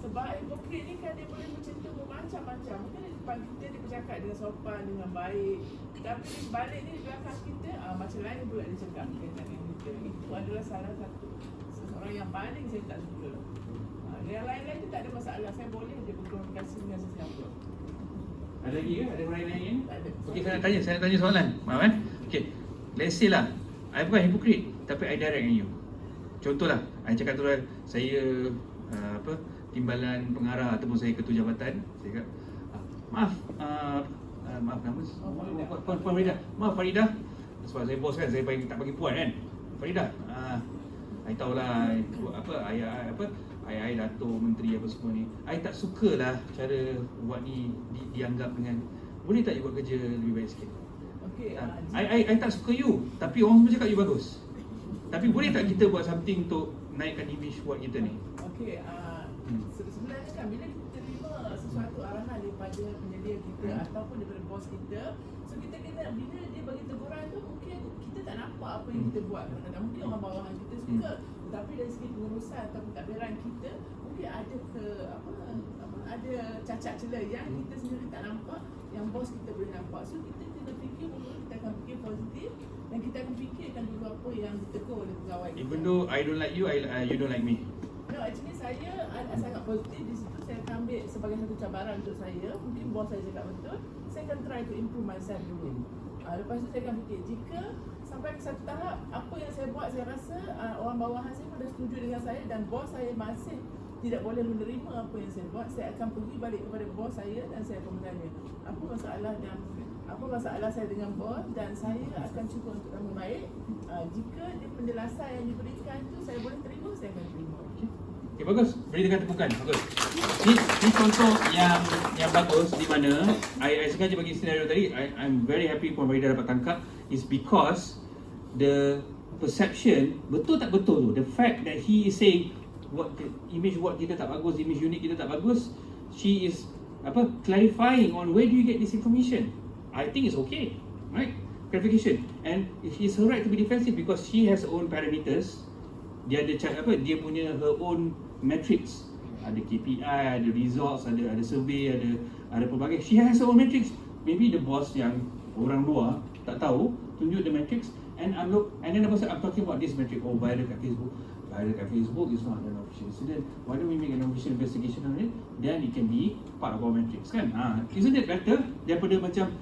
Sebab hipokrit ni kan dia boleh bercerita bermacam-macam. Mungkin di depan kita dia bercakap dengan sopan, dengan baik. Tapi di balik ni di belakang kita, macam lain pula dia cakap berkaitan dengan kita. Itu adalah salah satu seseorang yang paling saya tak suka. Yang lain-lain tu tak ada masalah. Saya boleh je berkomunikasi dengan sesiapa. Ada lagi ke? Ada orang lain? Tak ada. Okey, saya nak tanya soalan. Maaf Okey. Let's say lah, I bukan hipokrit, tapi I direct dengan you. Contohlah, I cakap tu saya timbalan pengarah ataupun saya ketua jabatan. Saya cakap, maaf nama Puan Faridah. Maaf Faridah. Sebab saya bos kan, saya tak bagi puan kan. Faridah, I tahulah ayah Dato' Menteri apa semua ni. I tak sukalah cara buat ni dianggap dengan. Boleh tak you buat kerja lebih baik sikit? Okey. I tak suka you, tapi orang semua cakap you bagus. Tapi boleh tak kita buat something untuk naikkan image buat kita ni? Okey, sebenarnya kan bila kita terima sesuatu arahan daripada penyedia kita ataupun daripada bos kita, so kita kena, bila dia bagi teguran tu, mungkin kita tak nampak apa yang kita buat. Mungkin orang bawahan kita suka, tapi dari segi pengurusan atau pentadbiran kita, mungkin ada ada cacat celah yang kita sendiri tak nampak, yang bos kita boleh nampak. So kita kena fikir, kita akan fikir positif dan kita akan fikirkan dulu apa yang ditegur oleh pegawai kita. Even though I don't like you, you don't like me. No, actually saya sangat positif di situ. Saya akan ambil sebagai satu cabaran untuk saya. Mungkin bos saya cakap betul, saya akan try to improve myself dulu. Lepas tu saya akan fikir, jika sampai ke satu tahap, apa yang saya buat, saya rasa orang bawahan saya pun dah setuju dengan saya dan bos saya masih tidak boleh menerima apa yang saya buat, saya akan pergi balik kepada bos saya dan saya akan bertanya, apa masalah saya dengan bos, dan saya akan cuba untuk yang baik. Jika dia penjelasan yang diberikan tu saya boleh terima, saya akan terima. Okay, bagus. Beri tekan tepukan. Bagus. Ni contoh yang bagus di mana I sengaja bagi senario tadi. I'm very happy Puan Farida dapat tangkap is because the perception betul tak betul tu. The fact that he is saying image kita tak bagus, image unit kita tak bagus, she is clarifying on where do you get this information. I think it's okay, right? Clarification. And it's her right to be defensive because she has her own parameters. Dia ada dia punya her own metrics. Ada KPI, ada results, ada survey, ada pelbagai. She has her own metrics. Maybe the boss yang orang luar tak tahu tunjuk the metrics and then I'm talking about this metric viral kat Facebook. Viral kat Facebook is not an official incident. Why don't we make an official investigation on it? Then it can be part of our metrics, kan? Isn't it better daripada macam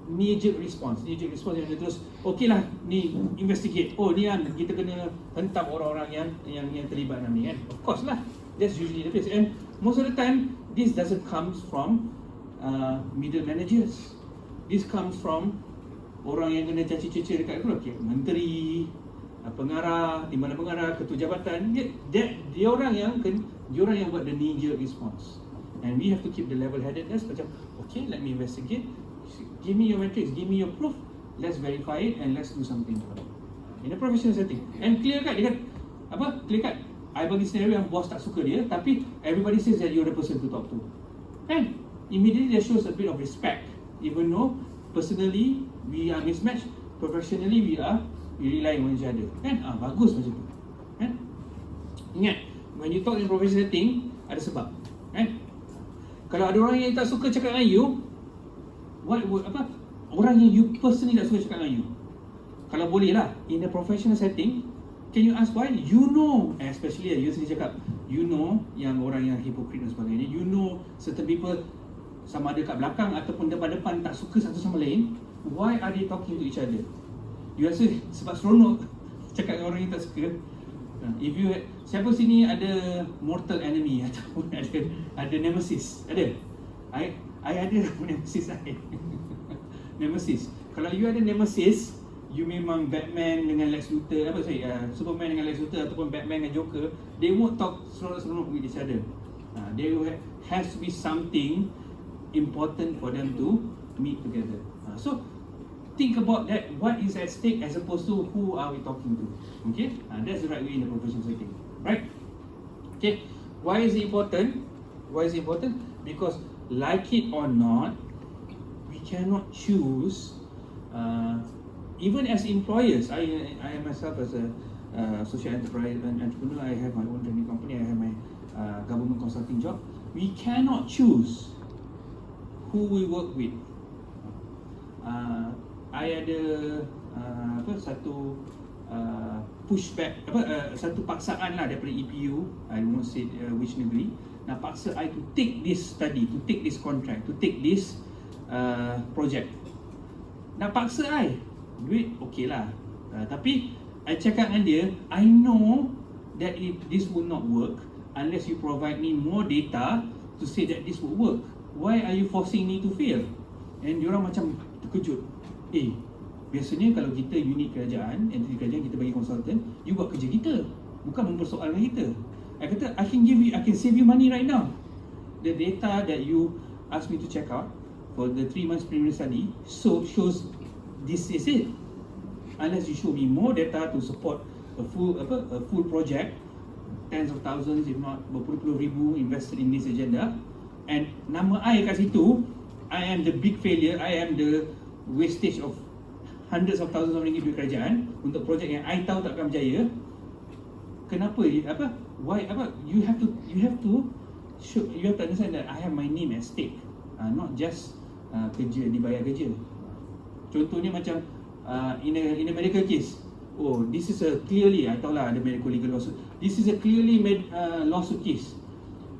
knee-jerk response yang dia terus okay lah ni investigate, oh ni kan kita kena hentam orang-orang yang terlibat dalam ni, kan? Of course lah, that's usually the case. And most of the time this doesn't come from middle managers. This comes from orang yang kena caci-caci dekat menteri, pengarah, timbalan pengarah, ketua jabatan. Dia orang yang buat the knee-jerk response. And we have to keep the level-headedness. Macam okay, let me investigate. Give me your metrics, give me your proof. Let's verify it and let's do something about it. In a professional setting. And clear cut, dia kan clear cut. I bagi scenario yang bos tak suka dia, tapi everybody says that you're the person to talk to. And immediately that shows a bit of respect. Even though personally we are mismatched, professionally we rely on each other. Kan? Bagus macam tu. Kan? Ingat, when you talk in professional setting, ada sebab. Kan? Kalau ada orang yang tak suka cakap dengan you, orang yang you personally tak suka cakap dengan you, kalau boleh lah, in a professional setting, can you ask why? You know, especially you sendiri cakap, you know yang orang yang hypocrite dan sebagainya, you know certain people sama ada kat belakang ataupun depan-depan tak suka satu sama lain. Why are they talking to each other? You rasa sebab seronok cakap dengan orang yang tak suka? If you siapa sini ada mortal enemy ataupun ada nemesis? Ada? I ada nemesis saya. Nemesis. Kalau you ada nemesis, you memang Batman dengan Lex Luthor, Superman dengan Lex Luthor ataupun Batman dengan Joker, they won't talk seronok-seronok with each other. There has to be something important for them to meet together. So think about that, what is at stake as opposed to who are we talking to. Okay? That's the right way in the professional setting. Right? Okay. Why is it important? Why is it important? Because like it or not, we cannot choose. Even as employers, I myself as a social enterprise entrepreneur, I have my own training company, I have my government consulting job. We cannot choose who we work with. I ada satu pushback, satu paksaan lah daripada EPU, I won't say which negeri, nak paksa I to take this study, to take this contract, to take this project. Nak paksa I, duit okay lah, tapi I cakap dengan dia, I know that this will not work unless you provide me more data to say that this will work. Why are you forcing me to fail? And diorang macam terkejut. Biasanya kalau kita unit kerajaan, entiti kerajaan, kita bagi konsultan, you buat kerja kita, bukan mempersoalkan kita. I kata, I can save you money right now. The data that you asked me to check out for the 3 months preliminary study shows this is it. Unless you show me more data to support a full project, tens of thousands if not berpuluh-puluh ribu invested in this agenda, and nama I kat situ, I am the big failure, I am the wastage of hundreds of thousands of ringgit duit kerajaan untuk projek yang I tahu tak akan berjaya. Kenapa? Why? You have to understand that I have my name at stake, not just kerja, dibayar kerja. Contohnya macam in a medical case, this is a clearly, I tahu lah ada medical legal lawsuit, this is a clearly lawsuit case.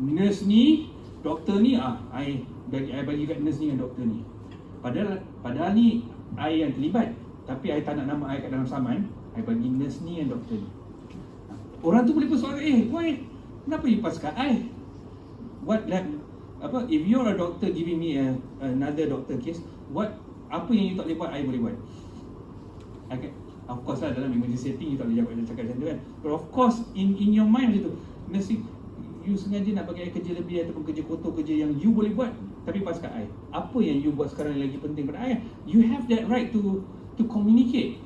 Nurse ni, doktor ni, I bagi kat nurse ni dan doktor ni. Padahal ni I yang terlibat, tapi I tak nak nama I kat dalam saman, I bagi nurse ni dan doktor ni. Orang tu boleh persoalan, why? Kenapa you pass kat I? If you're a doctor giving me another doctor case, apa yang you tak boleh buat, I boleh buat. Okay. Of course lah, dalam emergency setting you tak boleh cakap macam tu kan. But of course in your mind macam tu, mesti you sengaja nak bagi I kerja lebih ataupun kerja kotor, kerja yang you boleh buat, tapi pas kat I, apa yang you buat sekarang yang lagi penting pada I? You have that right to communicate.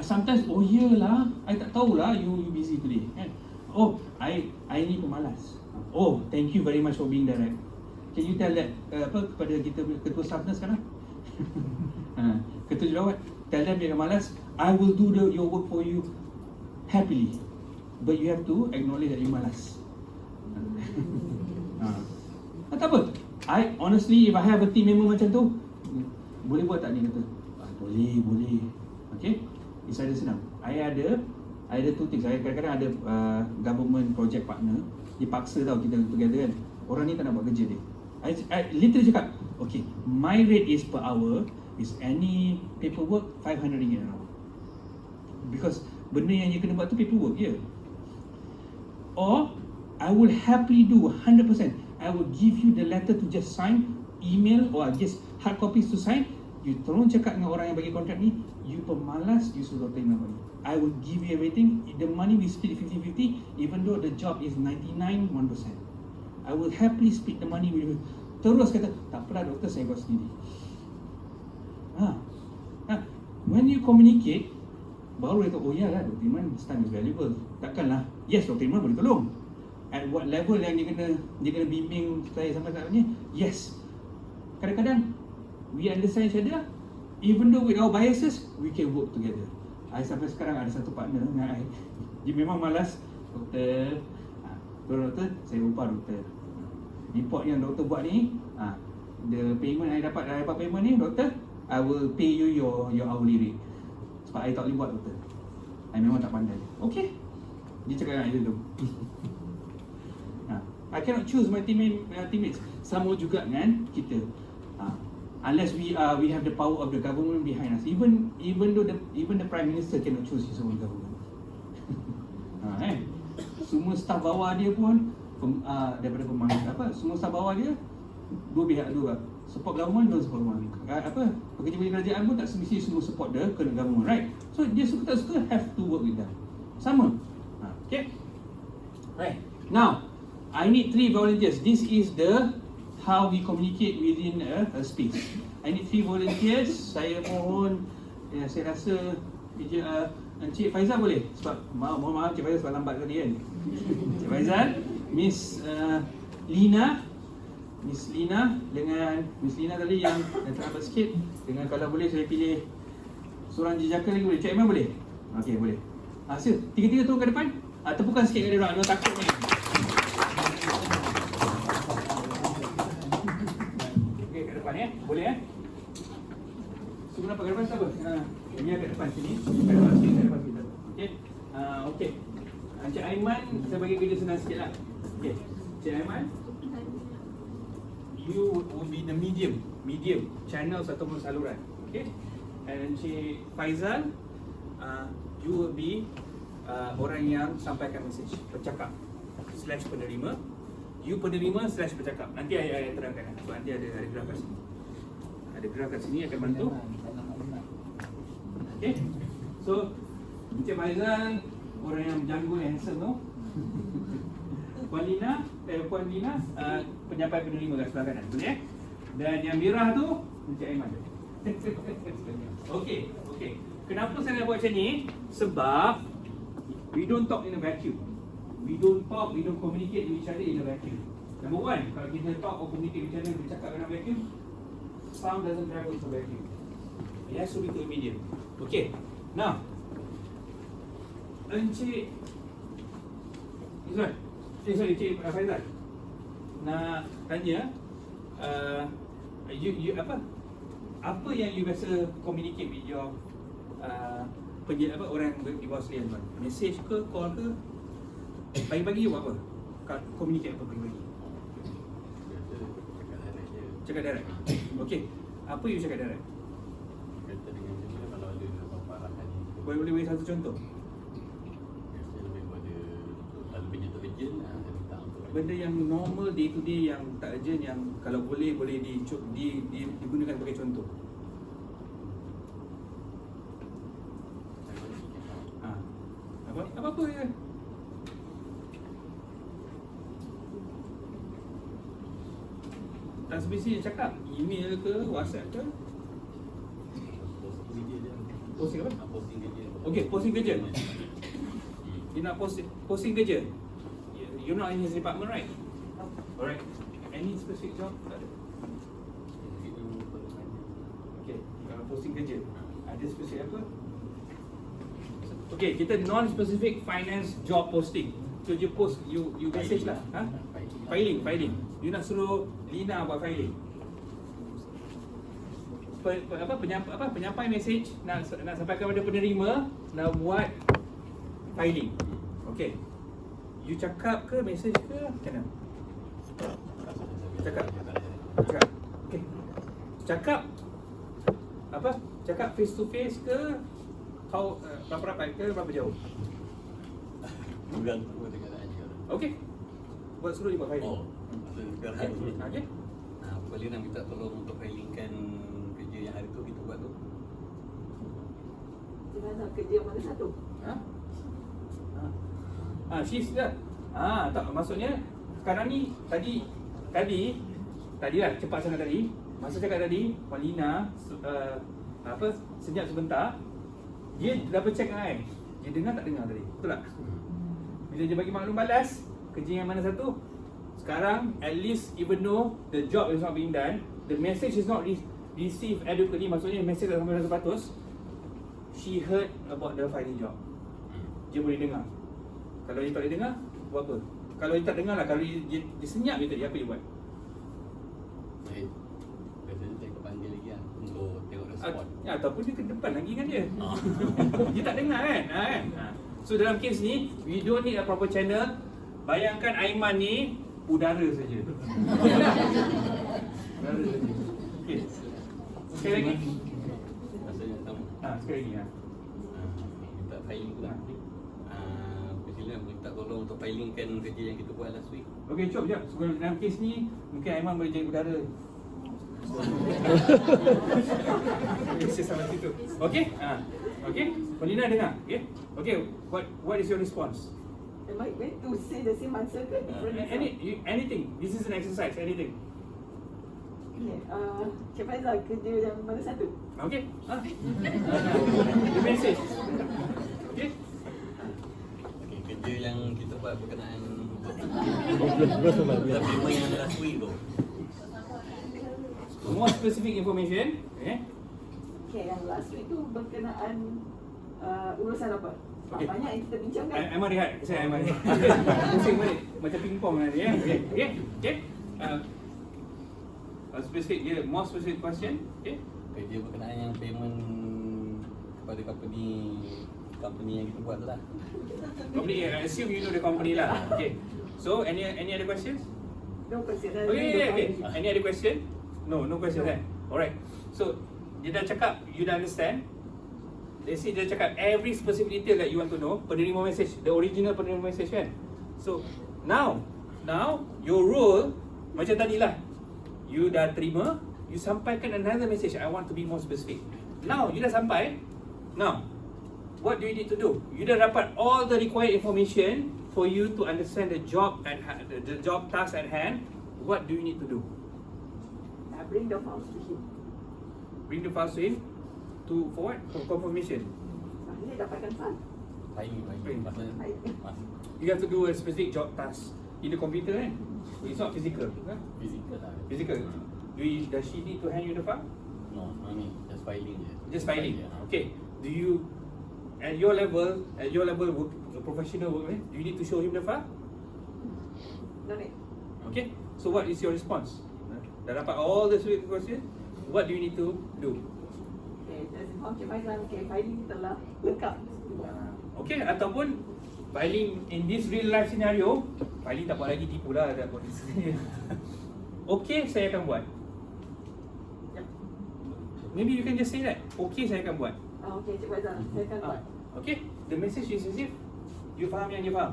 Sometimes, oh yelah, I tak tahulah you busy today kan. Oh, I ni pemalas. Oh, thank you very much for being direct. Can you tell that kepada kita ketua staff nurse sekarang? Ketua jurawat, tell them dia malas, I will do your work for you happily. But you have to acknowledge that you malas. Tak apa. I honestly, if I have a team member macam tu, boleh buat tak ni kata? Boleh. Okay? It's either senang. I ada two things. Saya kadang-kadang ada government project partner. Dia paksa tau kita together kan. Orang ni tak nak buat kerja dia. I literally cakap, okay, my rate is per hour, is any paperwork RM500 an hour. Because benda yang you kena buat tu paperwork je. Or I will happily do 100%. I will give you the letter to just sign, email or just hard copies to sign. You tolong cakap dengan orang yang bagi kontrak ni, you pemalas, you suruh terima money. I will give you everything. The money we split 50-50, even though the job is 99.1%. I will happily split the money with you. Terus kata, tak apalah doktor, saya buat sendiri. When you communicate, baru dia kata, oh ya lah, Dr. Iman, time is valuable. Takkanlah, yes, Dr. Iman boleh tolong. At what level yang dia kena bimbing saya sampai saatnya, yes. Kadang-kadang, we understand each other, even though with our biases, we can work together. I sampai sekarang ada satu partner dengan I, dia memang malas, doktor, doktor, saya upah doktor. Report yang doktor buat ni, the payment I dapat payment ni, doktor, I will pay you your hourly rate. Sebab I tak boleh buat doktor, I memang tak pandai. Okay, dia cakap dengan I tu. I cannot choose my teammates. Sama juga dengan kita. Unless we have the power of the government behind us. Even though the Prime Minister cannot choose his own government. Semua staf bawah dia pun daripada pemangku semua staf bawah dia dua pihak dua. Support government, don't support government. Pekerja-pekerja kerajaan pun tak semestinya semua support the government, right? So dia suka tak suka have to work with them. Sama. Okay. Right. Now, I need 3 volunteers. This is how we communicate within a space. I need 3 volunteers. Saya mohon, saya rasa Encik Faizal boleh? Sebab mohon maaf Encik Faizal sebab lambat tadi kan. Encik Faizal, Miss Lina dengan Miss Lina tadi yang terlambat sikit. Dengan kalau boleh saya pilih seorang jejaka lagi boleh. Cik Aiman boleh? Okey, boleh. Sila, tiga-tiga turun ke depan. Tepukan sikit kat dia orang, takut ni. Boleh Semua nampak kat depan siapa? Dia kat depan sini. Kat depan sini, kat depan sini. Okey. Okey. Encik Aiman, saya bagi kerja senang sikit lah. Okey. Encik Aiman, you will be the medium channels ataupun saluran. Okey. And Encik Faizal, you will be orang yang sampaikan message, bercakap / penerima. You penerima / bercakap. Nanti saya terangkan. Sebab nanti ada graf kat sini. Ada graf kat sini akan bantu. Okay. So, Encik Faizal, orang yang janggut, handsome tu. Puan Lina, penyampai penerima kat sebelah kanan. Boleh Dan yang merah tu, Encik Aiman. Okay. Kenapa saya nak buat macam ni? Sebab we don't talk in a vacuum. We don't communicate with each other in a vacuum. Number one, kalau kita talk or communicate with each other, bercakap dalam vacuum, sound doesn't travel to vacuum. It has to be to a medium. Okay. Now, Encik Encik Faizal nak tanya, you apa yang you biasa communicate with your orang di bawah sekalian tuan? Message ke, call ke? Pagi-pagi buat apa? Communicate apa pagi-pagi? Cakap direct. Okay. Apa you cakap direct? Kata dengan dia kalau ada apa-apa arahan ni. Boleh bagi satu contoh? Biasanya lebih pada kalau benda tu urgent, saya minta untuk benda yang normal day to day yang tak urgent, yang kalau boleh digunakan sebagai contoh. apa je. Transmisi dia cakap email ke, WhatsApp ke. Posting apa? Posting kerja. Okay, posting kerja. Dia nak posting kerja. You're not in his department, right? Alright. Any specific job? Tak ada. Okay, kalau posting kerja, ada spesifik apa? Okay, kita non-specific finance job posting. So you post, you message lah. Ha? Filing. You nak suruh Lina buat filing. Penyampai message nak sampaikan kepada penerima, nak buat filing. Okay. You cakap ke message ke macam mana? Cakap. Okay. Cakap apa? Cakap face to face ke? Kau rapat-rapat ke berapa jauh? Bergantung pada keadaan juga. Okay. Buat suruh dia buat filing. Sekarang okay. Boleh nak minta tolong untuk filingkan kerja yang hari tu kita buat tu. Jenazah kerja mana satu? Shift dah. Tak, maksudnya sekarang ni tadi lah cepat sangat tadi. Masa cakap tadi, Puan Lina senyap sebentar. Dia double check dengan I. Dia dengar tak dengar tadi? Betul tak? Bila dia bagi maklum balas, kerja yang mana satu? Sekarang, at least even though the job is not being done, the message is not received adequately, maksudnya message tak sampai 100%, she heard about the filing job. Dia boleh dengar. Kalau dia tak boleh dengar, buat apa? Kalau dia tak dengar lah, kalau dia senyap je tadi, apa dia buat? Biasanya saya panggil lagi lah untuk tengok respon. Ataupun dia ke depan lagi kan dia. Dia tak dengar kan? So dalam kes ni, we don't need a proper channel. Bayangkan Aiman ni udara saja. Udara saja. Okey. Sekali lagi. Rasanya sama. Sekali lagi Minta filing tu lah. Presiden minta tolong untuk filingkan kerja yang kita buat last week. Okey, jap. Sebelum dalam kes ni, mungkin Aiman boleh jadi udara. Saya sampai situ. Okey? Okey? Polina dengar. Okey, what is your response? Am I going to say the same answer ke? Anything. This is an exercise. Anything. Okay. Cik Faizal, kerja yang mana satu? Okay. The message. Okay. Okay, kerja yang kita buat berkenaan payment yang last week tu. More specific information. Okay, yang last week tu berkenaan urusan apa? Okay. Banyak yang kita bincangkan. Aiman rehat. Saya Aiman rehat. Pusing balik. Macam pingpong nanti. Okay. Specific, more specific question. Okay. Kerja berkenaan yang payment kepada company yang kita buat tu lah. Company, I assume you know the company lah. Okay. So, any other questions? No question. Okay. Any other question? No question kan? Alright. So, dia dah cakap, you dah understand. Let's say dia cakap every specific detail that you want to know. Penerima message, the original penerima message kan? So, now your role macam tadi lah. You dah terima, you sampaikan another message. I want to be more specific. Now, you dah sampai. Now, what do you need to do? You dah dapat all the required information for you to understand the job task at hand. What do you need to do? Bring the files to him. Bring the files to him for what? For confirmation. Dia dapatkan file. You have to do a specific job task in the computer kan? It's not physical. Physical lah. Physical. Does she need to hand you the file? No, just filing je. Just filing. Okay. Do you at your level work, professional work, do you need to show him the file? No need. Okay. So what is your response? Dah dapat all the questions. What do you need to do? Okay, just inform Cik Faizal. Okay, filing telah lengkap. Okay, ataupun filing in this real life scenario, filing tak buat lagi, tipu lah, tak buat sendiri. Okay, saya akan buat. Maybe you can just say that. Okay, saya akan buat. Okay, Cik Faizal, saya akan buat. Okay, the message is as if you faham yang dia faham.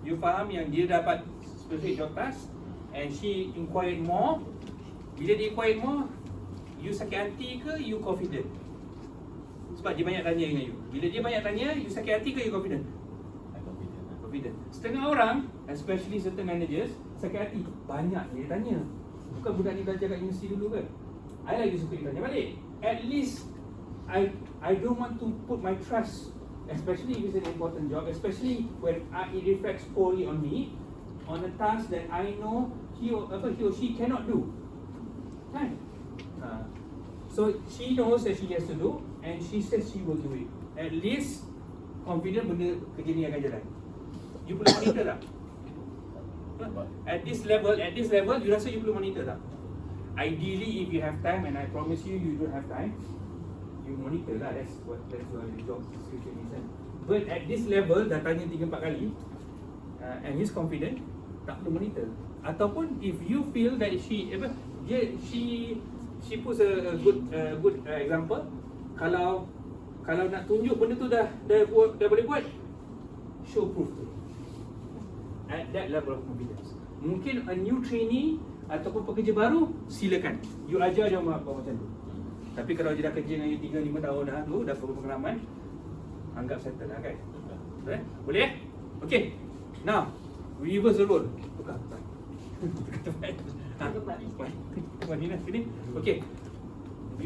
You faham yang dia dapat specific job task and she inquired more. Bila dia inquired more, you sakit hati ke you confident? Sebab dia banyak tanya dengan you. Bila dia banyak tanya, you sakit hati ke you confident? Confident. Setengah orang, especially certain managers, sakit hati. Banyak dia tanya. Bukan budak ni belajar kat universiti dulu ke? I lagi suka dia tanya balik. At least I don't want to put my trust, especially if it's an important job, especially when it reflects poorly on me, on a task that I know he or she cannot do. Kan? So she knows that she has to do, and she says she will do it. At least confident benda kerja ni akan jalan. You perlu monitor tak? At this level, you rasa you perlu monitor tak? Ideally, if you have time, and I promise you, you don't have time, you monitor lah. That's what the job description is. But at this level, dah tanya 3-4 kali, and he's confident, tak perlu monitor. Ataupun if you feel that she puts a good example, kalau nak tunjuk benda tu dah boleh buat, show proof tu. At that level of confidence. Mungkin a new trainee ataupun pekerja baru, silakan. You ajar dia macam tu. Tapi kalau dia dah kerja dengan you 3-5 tahun dah tu, dah pengalaman, anggap settle lah kan. Boleh eh? Okay. Now, we reverse the role. Tukar. Nina, sini. Okay. Do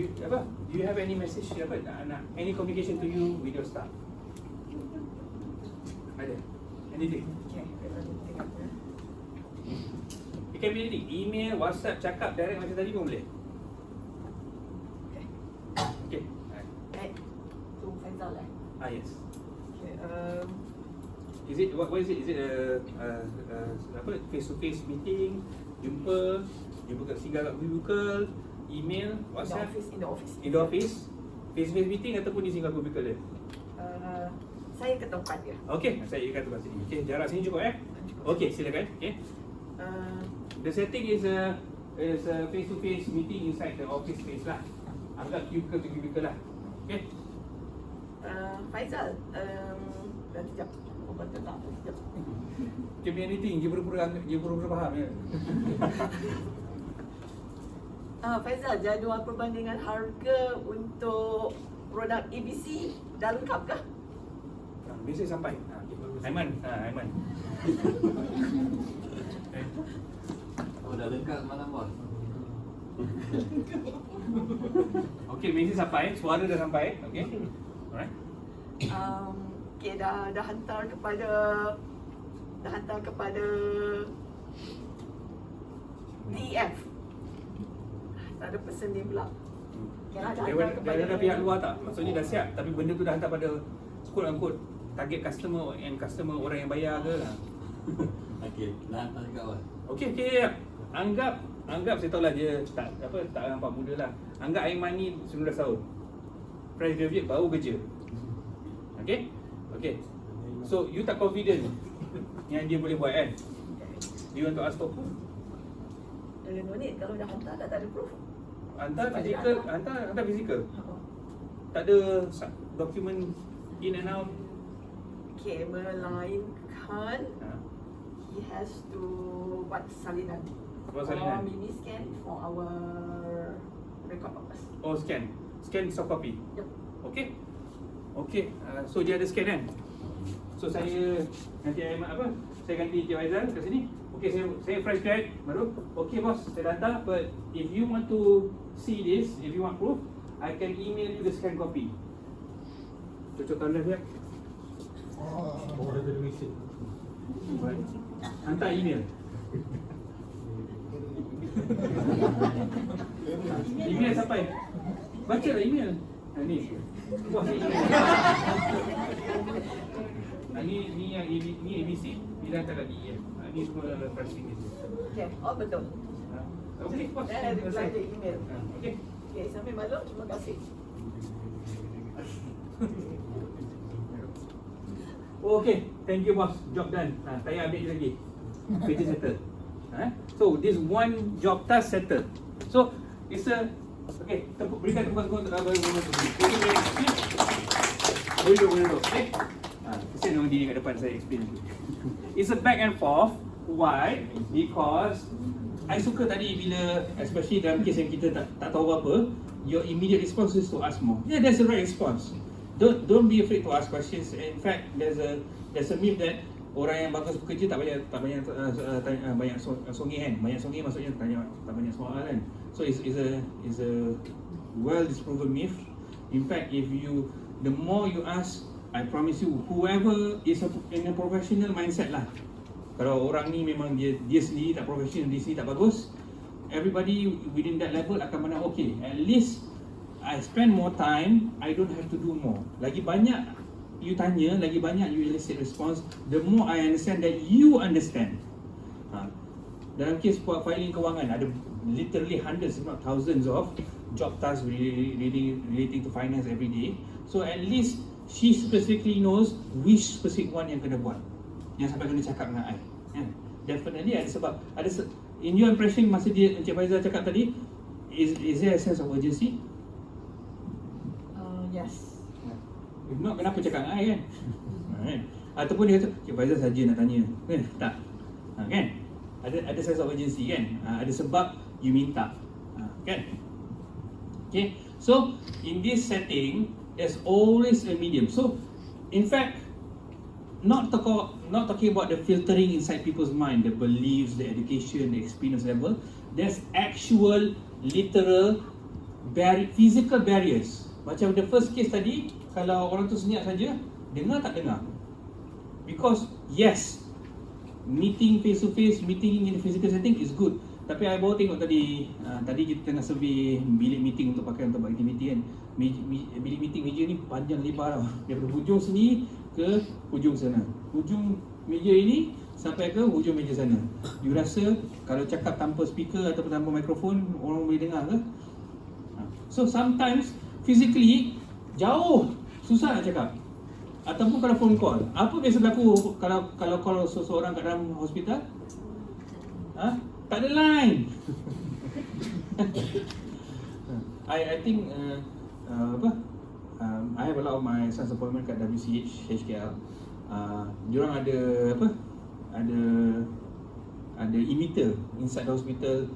you have any message, any communication to you with your staff? Ada? Anything? It can be anything. Email, WhatsApp, cakap direct macam tadi pun boleh. Okay. So Faizal Yes. Okay, Is it what is it? Is it a face-to-face meeting? Jumpa kat singgah kat cubicle, email, WhatsApp, in the office. In the office, face-to-face meeting ataupun di singgah cubicle dia? Saya ke tempat dia. Okey, saya kat tempat sini. Okey, jarak sini cukup Okey, silakan. Okey. The setting is a face-to-face meeting inside the office space lah. Anggap cubicle to cubicle lah. Okey. Faizal, nanti jap. Sekejap. Can be anything, dia pura-pura faham ya. Faizal, jadual perbandingan harga untuk produk ABC dah lengkap ke? Besok sampai. Aiman. Oh, dah lengkap malam bos. Okey, mesej sampai, suara dah sampai. Okey. Alright. Okay, dah hantar kepada DF. Tak ada person dia pula. Dia ada pihak luar tak? Maksudnya dah siap, tapi benda tu dah hantar pada quote unquote target customer and customer orang yang bayar ke? Okey, dah hantar dekat awal. Okey. Anggap saya tahu lah dia tak nampak muda lah. Anggap Aiman ni 19 tahun. Fresh graduate baru kerja. Okay. So you tak confident yang dia boleh buat kan? Do you want to ask for proof? No need, kalau dah hantar dah tak ada proof. Hantar fizikal. Tak ada dokumen in and out. Okay, melainkan he has to buat salinan. Buat salinan. Or maybe scan for our record purpose. Oh, scan soft copy. Yep. Okay. So dia ada scan kan? So saya nanti saya ganti Encik Faizal kat sini. Okay, saya fresh grad baru. Okay bos, saya dah hantar. But if you want to see this, if you want proof, I can email you the scan copy. Cocok tanda dia. Hantar email. Email sampai. Baca lah email. Ni. Bos ni email. Ni yang ABC. Bila hantar lagi ya. Ni semua pricing ni. Okay, betul. Okay, bos. Saya reply the email. Okay. Okay, sampai malam. Terima kasih. Okay, thank you boss. Job done. Saya update lagi. Kerja settle. So this one job task settled. So it's a berikan tepuk-tepuk untuk abang tu. Boleh. Okay. Kesian orang diri kat depan saya explain dulu. It's a back and forth. Why? Because I suka tadi bila especially dalam kes yang kita tak tahu apa, your immediate response is to ask more. Yeah, that's the right response. Don't be afraid to ask questions. In fact, there's a myth that orang yang bagus bekerja tak banyak songi kan. Banyak songi maksudnya tak banyak soal kan. So it's a well disproven myth. In fact, the more you ask, I promise you, whoever is in a professional mindset lah. Kalau orang ni memang dia sendiri tak professional, dia sendiri tak bagus, everybody within that level akan mana okay, at least I spend more time, I don't have to do more. Lagi banyak you tanya, lagi banyak you elicit response, the more I understand that you understand. Dalam kes buat filing kewangan, ada literally hundreds if not thousands of job tasks relating to finance every day. So at least she specifically knows which specific one yang kena buat, yang sampai kena cakap dengan I. Definitely ada sebab. In your impression masa Encik Faizal cakap tadi, is there a sense of urgency? Yes. If not, kenapa cakap dengan I kan? Ataupun dia kata, Encik Faizal saja nak tanya. Tak. Kan? Ada sense of urgency kan? Ada sebab you minta. Kan? Okay. So in this setting, there's always a medium. So in fact, not talking about the filtering inside people's mind, the beliefs, the education, the experience level. There's actual, literal, physical barriers. Macam the first case tadi, kalau orang tu senyap saja, dengar tak dengar? Because yes, meeting face to face, meeting in a physical setting is good. Tapi I baru tengok tadi kita tengah survey bilik meeting untuk pakai untuk buat aktiviti kan. Bilik meeting meja ni panjang lebar tau. Daripada hujung sini ke hujung sana. Hujung meja ini sampai ke hujung meja sana. You rasa kalau cakap tanpa speaker ataupun tanpa mikrofon, orang boleh dengar ke? So sometimes physically jauh, susah nak cakap. Ataupun kalau phone call. Apa biasa berlaku kalau call seseorang kat dalam hospital? Tak ada line. I think I have a lot of my son's appointment kat WCH HKL. Diorang ada ada emitter inside the hospital,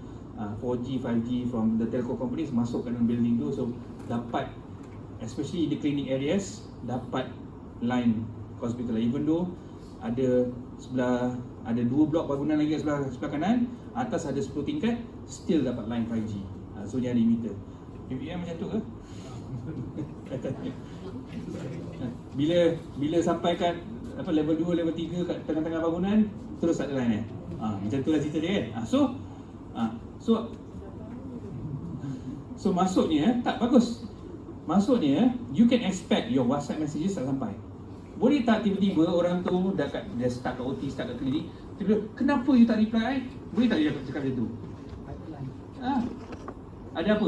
4G, 5G from the telco companies masuk ke dalam building tu, so dapat, especially the clinic areas, dapat line hospital. Even though ada dua blok bangunan lagi sebelah kanan, atas ada 10 tingkat, still dapat line 5G. So dia ada emitter. PPM macam tu ke? Bila sampai kat level 2, level 3 kat tengah-tengah bangunan, terus tak ada line macam tu lah cerita dia kan. So maksudnya tak bagus. Maksudnya you can expect your WhatsApp messages tak sampai. Boleh tak tiba-tiba orang tu dah start kat OT, start kat klinik, tiba-tiba, kenapa you tak reply? Boleh tak dia cakap macam tu? Ada apa?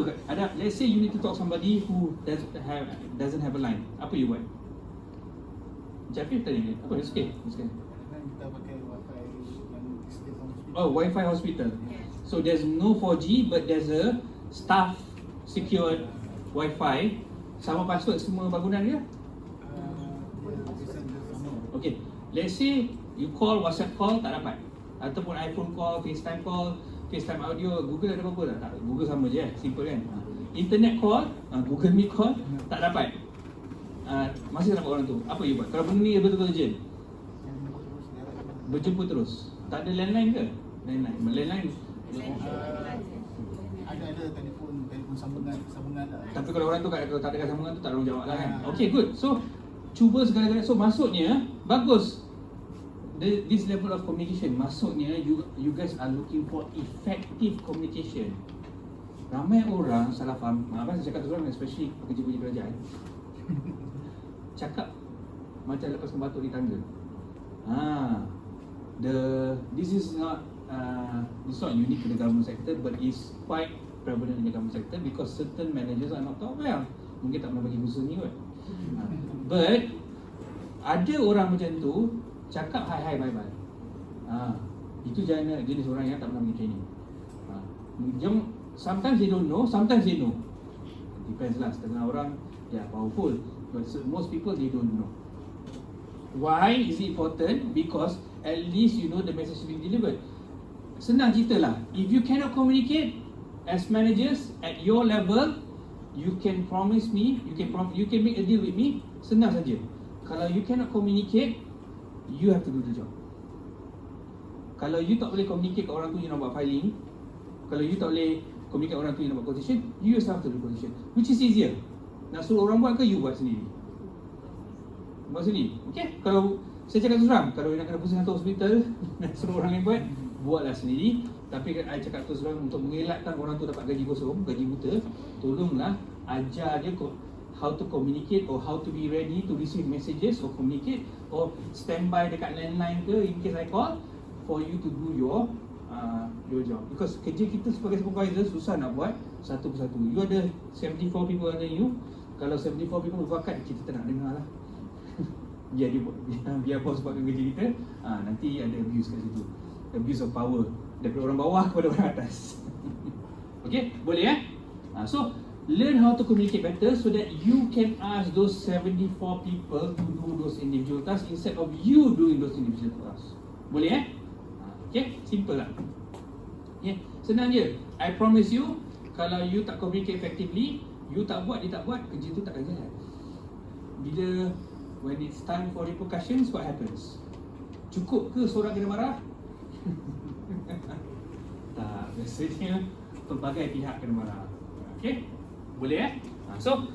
Let's say you need to talk somebody who doesn't have a line. Apa you buat? Jafif tadi apa? It's okay. Kita pakai Wi-Fi yang disediakan hospital. Oh, Wi-Fi hospital. So there's no 4G but there's a staff secured Wi-Fi. Sama password semua bangunan dia? Okay, let's say you call, WhatsApp call tak dapat, ataupun iPhone call, FaceTime audio, Google ada apa-apa tak? Google sama je, simple kan. Internet call, Google Meet call, tak dapat. Masih tak dapat orang tu. Apa you buat? Kalau benda ni betul-betul urgent, berjumpa terus. Tak ada landline ke? Landline ada telefon sambungan lah. Tapi kalau orang tu tak ada sambungan tu tak ada jawab lah kan. Okay, good. So cuba segala-galanya. So maksudnya bagus this level of communication. Maksudnya you guys are looking for effective communication. Ramai orang salah faham. Abang saya cakap tu orang, especially pekerja-pekerja kerajaan, cakap macam lepaskan batuk di tangga. This is not unique to the government sector, but it's quite prevalent in the government sector because certain managers are not taught well. Mungkin tak pernah bagi usaha ni kot. But ada orang macam tu cakap hi bye bye. Itu jenis orang yang tak pernah pergi training. Sometimes they don't know, sometimes they know. Depends lah. Setengah orang powerful, but most people they don't know. Why is it important? Because at least you know the message being delivered. Senang cerita lah. If you cannot communicate as managers at your level, you can promise me, you can make a deal with me, senang saja. Kalau you cannot communicate, you have to do the job. Kalau you tak boleh communicate ke orang tu you nak buat filing, kalau you tak boleh communicate orang tu you nak buat quotation, you yourself to do quotation. Which is easier? Nak suruh orang buat ke you buat sendiri? Buat sendiri. Okay? Kalau saya cakap terus terang, kalau you nak kena pusing satu hospital, nak suruh orang lain buatlah sendiri. Tapi saya cakap terus terang, untuk mengelakkan orang tu dapat gaji kosong, gaji buta, tolonglah ajar dia how to communicate or how to be ready to receive messages or communicate or standby dekat landline ke in case I call for you to do your job. Because kerja kita sebagai supervisor susah nak buat satu persatu. You ada 74 people under you. Kalau 74 people berbakat, kita tak nak dengar lah. biar bos buatkan kerja kita, nanti ada abuse kat situ. Abuse of power daripada orang bawah kepada orang atas. Okay, boleh so learn how to communicate better so that you can ask those 74 people to do those individual tasks instead of you doing those individual tasks. Boleh okay, simple lah. Okay, senang je. I promise you, kalau you tak communicate effectively, you tak buat, dia tak buat, kerja tu tak akan jalan. Bila when it's time for repercussions, what happens? Cukup ke seorang kena marah? Tak, biasanya pelbagai pihak kena marah. Okay, boleh So,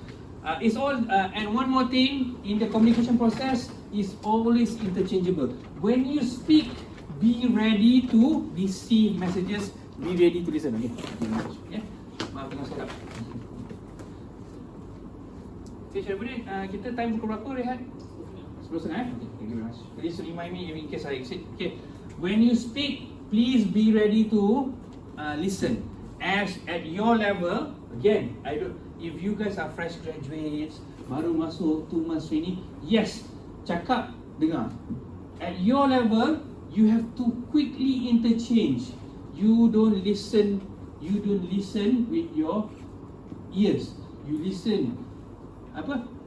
it's all and one more thing in the communication process is always interchangeable. When you speak, be ready to receive messages, be ready to listen. Okay, maaf tengah set up. Okay, Syarifudin, kita time pukul berapa rehat? 10:30 Okay, thank you very much. Please remind me in case I exit. Okay, when you speak, please be ready to listen. As at your level, again, if you guys are fresh graduates, baru masuk 2 months training, yes, cakap, dengar. At your level, you have to quickly interchange. You don't listen with your ears. You listen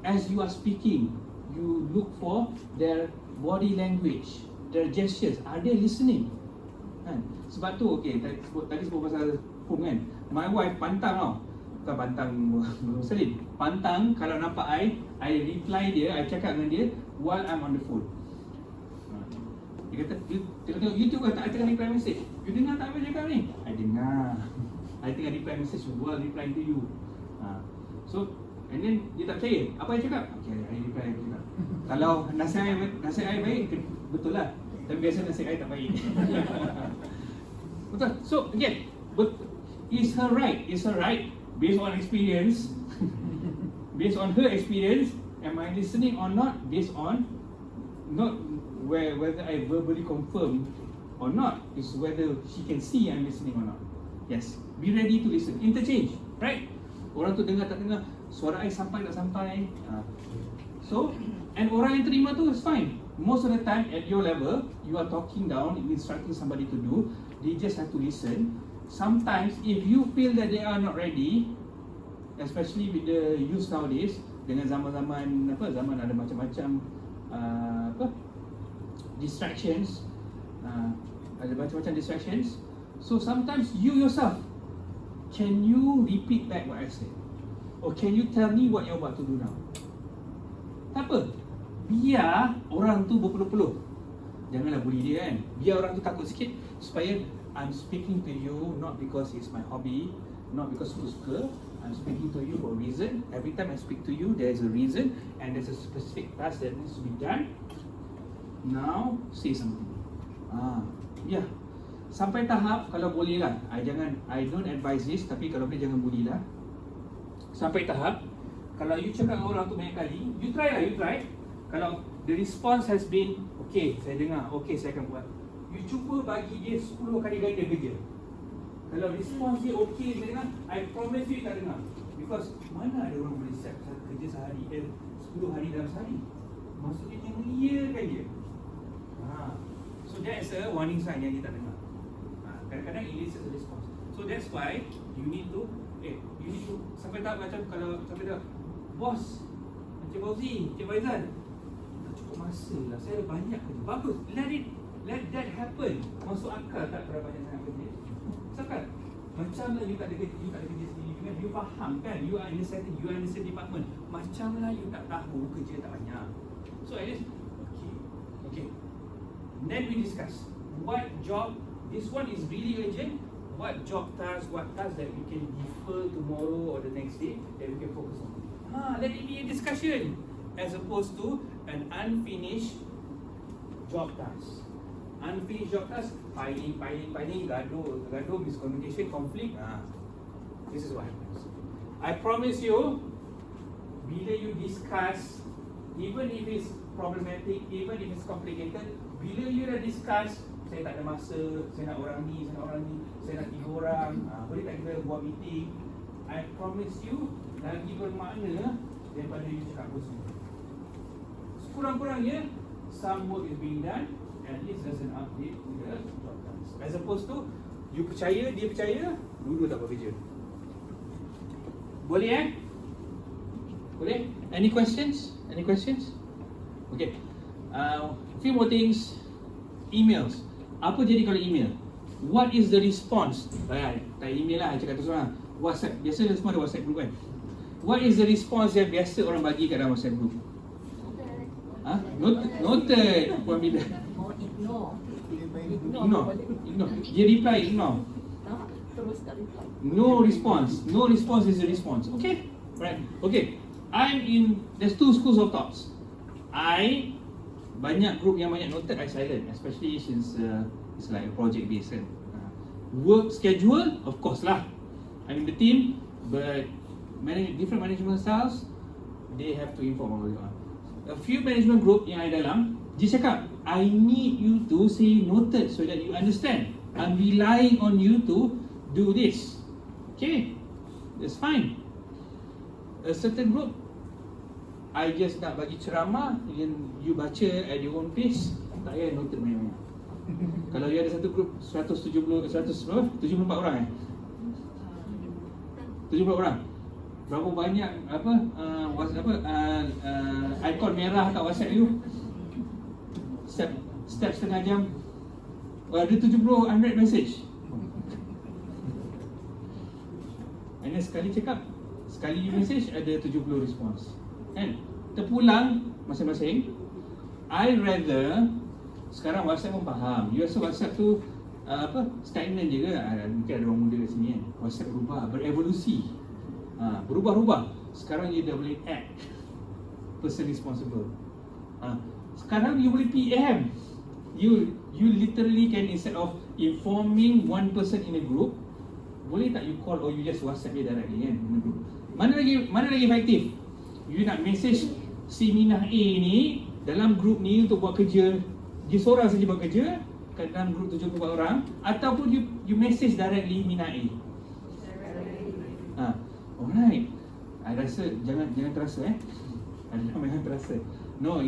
as you are speaking. You look for their body language, their gestures. Are they listening? Sebab tu tadi sebut pasal hukum kan. My wife pantang tau. Bukan pantang Selin. Pantang kalau nampak I reply dia, I cakap dengan dia while I'm on the phone. Dia kata, tengok YouTube kan, I tengah reply message. You dengar tak apa cakap ni? I dengar. I tengah reply message while replying to you. So, and then dia tak percaya. Apa I cakap? Okay, I reply cakap. Kalau nasihat I baik, betul lah. Tapi biasa nasihat I tak baik. Betul. So, again, is her right? Based on experience, based on her experience, am I listening or not? Based on not whether I verbally confirm or not, is whether she can see I'm listening or not. Yes, be ready to listen. Interchange, right? Orang tu dengar tak dengar, suara I sampai tak sampai. So, and orang yang terima tu is fine. Most of the time at your level, you are talking down, instructing somebody to do. They just have to listen. Sometimes if you feel that they are not ready, especially with the youth nowadays, dengan zaman ada macam-macam distractions, ada macam-macam distractions. So sometimes you yourself, can you repeat back what I said? Or can you tell me what you're about to do now? Tak apa, biar orang tu berpeluh-peluh. Janganlah bully dia kan. Biar orang tu takut sikit supaya I'm speaking to you not because it's my hobby, not because suka-suka. I'm speaking to you for a reason. Every time I speak to you, there's a reason and there's a specific task that needs to be done. Now, say something. Yeah. Sampai tahap kalau boleh lah. I don't advise this, tapi kalau boleh jangan bully lah. Sampai tahap kalau you cakap dengan orang tu banyak kali, you try. Kalau the response has been okay, saya dengar, okay, saya akan buat. You cuba bagi dia 10 kali ganda kerja. Kalau response dia okay, saya dengar, I promise you tak dengar. Because mana ada orang boleh siap kerja sehari 10 hari dalam sehari. Maksudnya dia mengiyakan je. So that's a warning sign yang kita dengar. Kadang-kadang elicits a response. So that's why you need to sampai tahap macam kalau sampai tahap bos, Encik Fauzi, Encik Faizal, tak cukup masa lah, saya ada banyak kerja. Bagus, let that happen. Masuk akal tak terlalu banyak sangat kerja? Misalkan macam lah you tak ada kerja sendiri juga. kan? You faham kan? You are in the setting, you are in the same department. Macamlah you tak tahu, kerja tak banyak. So at least, okay. Then we discuss what job, this one is really urgent, what job task, what task that we can defer tomorrow or the next day that we can focus on. Let it be a discussion as opposed to an unfinished job task. Unfinished job task, piling, gaduh, miscommunication, conflict. This is what happens. I promise you, bila you discuss, even if it's problematic, even if it's complicated, bila you dah discuss, saya tak ada masa, saya nak orang ni, saya nak 3 orang, boleh tak kita buat meeting? I promise you, lagi bermakna daripada you cakap kosong. Sekurang-kurangnya, some work is being done, at least there's an update to the job task. As opposed to, you percaya, dia percaya, dua-dua tak buat kerja. Boleh Boleh? Any questions? Okay. Few more things. Emails. Apa jadi kalau email? What is the response? Tak email lah, cakap terus lah. WhatsApp. Biasa semua ada WhatsApp group kan? What is the response yang biasa orang bagi kat dalam WhatsApp group? Noted. Puan Bila. Ignore. Dia reply, ignore. No response. No response is a response. Okay? Right. Okay. There's two schools of thoughts. Banyak group yang banyak noted, I silent. Especially since it's like a project based kan. Work schedule, of course lah. I'm in the team, but different management styles, they have to inform all you on. A few management group yang ada dalam, dia cakap, I need you to say noted so that you understand. I'm relying on you to do this. Okay, that's fine. A certain group, I just nak bagi ceramah, you baca at your own pace, tak payah noted banyak-banyak. Kalau you ada satu group 174 orang 74 orang. Berapa banyak ikon merah kat WhatsApp you? Step setengah jam. Ada 100 message. And then sekali you message ada 70 response. Kan? Terpulang masing-masing. I rather sekarang WhatsApp pun faham. You rasa WhatsApp tu stagnant je ke? Mungkin ada orang muda kat sini kan. WhatsApp berubah, berevolusi. Berubah-ubah. Sekarang you dah boleh add person responsible. Sekarang you boleh PM. You literally can, instead of informing one person in a group, boleh tak you call or you just WhatsApp dia directly kan in a group. Mana lagi efektif? You nak message si Minah A ni dalam group ni untuk buat kerja, dia seorang saja buat kerja kat dalam group 74 orang, ataupun you message directly Minah A. Alright. I rasa jangan terasa jangan terasa. No,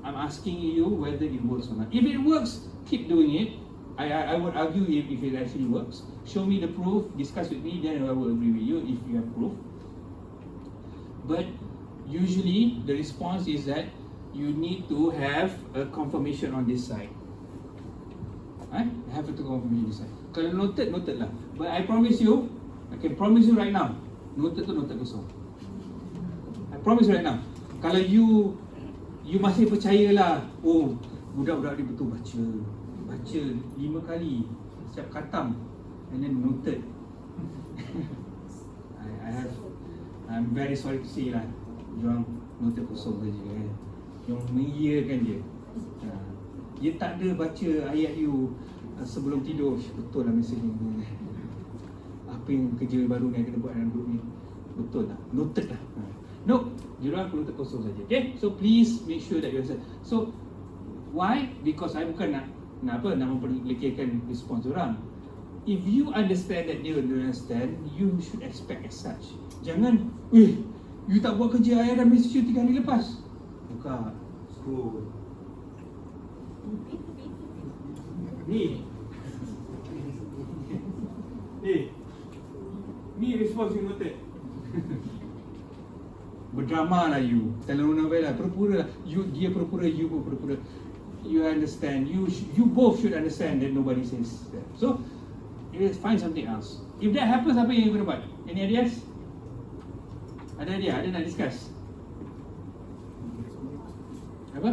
I'm asking you whether it works or not. If it works, keep doing it. I would argue if it actually works. Show me the proof, discuss with me, then I will agree with you if you have proof. But usually the response is that you need to have a confirmation on this side. Have to confirmation this side. Kalau noted lah. But I promise you, I can promise you right now, noted tu noted kosong. I promise you right now. Kalau you masih percayalah, oh budak-budak ni betul baca 5 kali setiap khatam and then noted. I'm very sorry to say lah, diorang noted kosong saja kan. Yang mengiyakan je. Dia tak ada baca ayat you sebelum tidur. Betul lah mesej ni. Apa yang kerja baru ni kena buat dalam grup ni, betul lah, noted lah. No, diorang perlu noted kosong saja. Okay, so please make sure that you understand. So why? Because I bukan nak memperlekehkan respons orang. If you understand that they will understand, you should expect as such. Jangan, you tak buat kerja, I dah message you 3 hari lepas. Buka, scroll. Ni respons you noted. Berdrama lah you, telenovela, pura-pura lah. Dia pura-pura, you pun pura-pura. You understand, you both should understand that nobody says that. So, find something else. If that happens, apa yang you gonna buat? Any ideas? Ada idea? Ada nak discuss? Apa?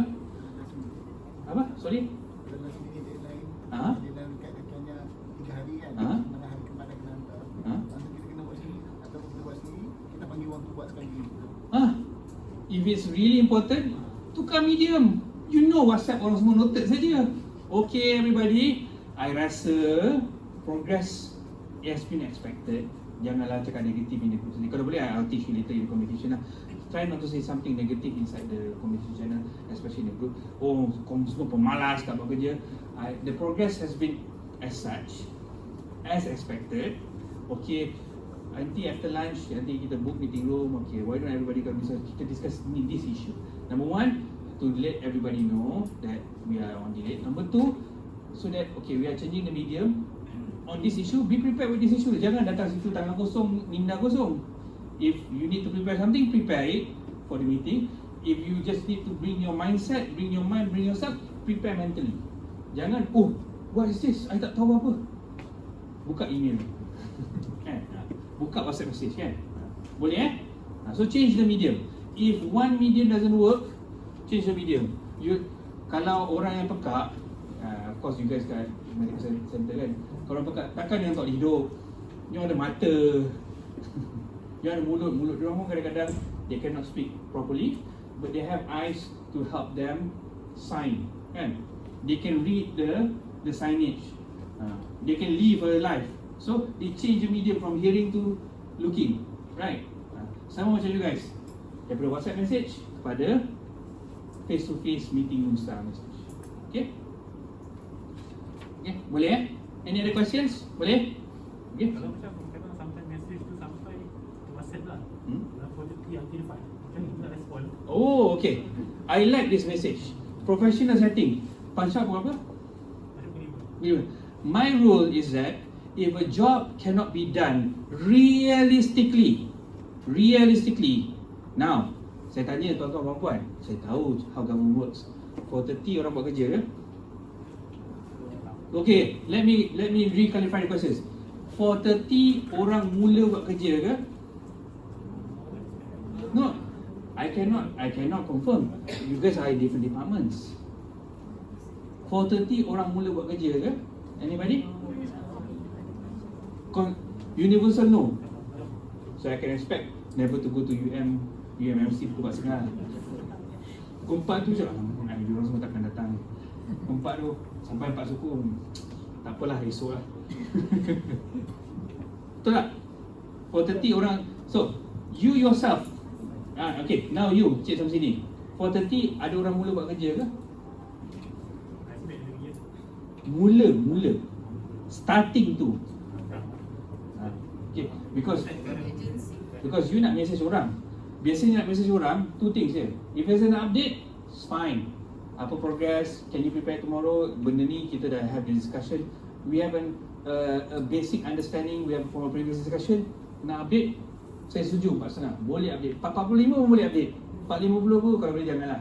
Apa? Sorry? Last minute deadline. Ha? Deadline dekat hanya 3 hari kan. Ha? Mana hari kemarin kena hantar. Ha? Masa kita kena buat sendiri ataupun kita buat sendiri, kita panggil orang tu buat sekali. Ah, if it's really important, tukar medium. You know WhatsApp orang semua noted saja. Okay everybody, I rasa progress has been expected. Janganlah cakap negatif in the group sendiri. Kalau boleh, I'll teach you later in the communication lah. Try not to say something negative inside the communication channel, especially in the group. Oh, kamu semua pemalas tak buat kerja. The progress has been as such, as expected. Okay, nanti after lunch, nanti kita book meeting room. Okay, why don't everybody come kita discuss this issue. Number one, to let everybody know that we are on delay. Number two, so that okay, we are changing the medium. On this issue, be prepared with this issue. Jangan datang situ tangan kosong, minda kosong. If you need to prepare something, prepare it for the meeting. If you just need to bring your mindset, bring your mind, bring yourself, prepare mentally. Jangan, oh, what is this? I tak tahu apa. Buka email. Buka WhatsApp message kan. Boleh so change the medium. If one medium doesn't work, change the medium. Kalau orang yang pekak, of course you guys kat medical center kan. Kalau orang pekak, takkan dia tak hidup. Dia ada mata. Dia ada mulut. Mulut dia pun kadang-kadang they cannot speak properly, but they have eyes to help them sign kan. They can read the signage. They can live a life. So they change the medium from hearing to looking, right? Sama macam you guys, daripada WhatsApp message kepada face to face meeting room style message. Okay? Okay, boleh Any other questions? Boleh? Okay. Kalau macam kadang sampai message tu sampai ke WhatsApp lah. Quality until 5. Macam ni nak respon. Oh, okay. I like this message. Professional setting. Punch up berapa? My rule is that if a job cannot be done realistically, now, saya tanya tuan-tuan puan-puan, saya tahu how government works. 4:30 orang buat kerja ke? Okay, let me re-clarify the questions. 4:30 orang mula buat kerja ke? No, I cannot confirm. You guys are in different departments. 4:30 orang mula buat kerja ke? Anybody? Universal no. So I can expect never to go to UMMC pukul 4:30. Pukul 4 tu je, orang semua takkan datang. Pukul 4 tu sampai 4 suku, tak apalah, esok lah. Betul tak? 4:30 orang. So you yourself, okay, now you Cik sampai sini, 4:30 ada orang mula buat kerja ke? Mula starting tu. Okay, because you nak message orang. Biasanya nak message orang, two things je. If there's an update, it's fine. Apa progress, can you prepare tomorrow? Benda ni kita dah have the discussion. We have a basic understanding, we have from a previous discussion. Nak update, saya setuju 4.5. Boleh update 4.45 pun boleh update. 4.50 pun kalau boleh janganlah.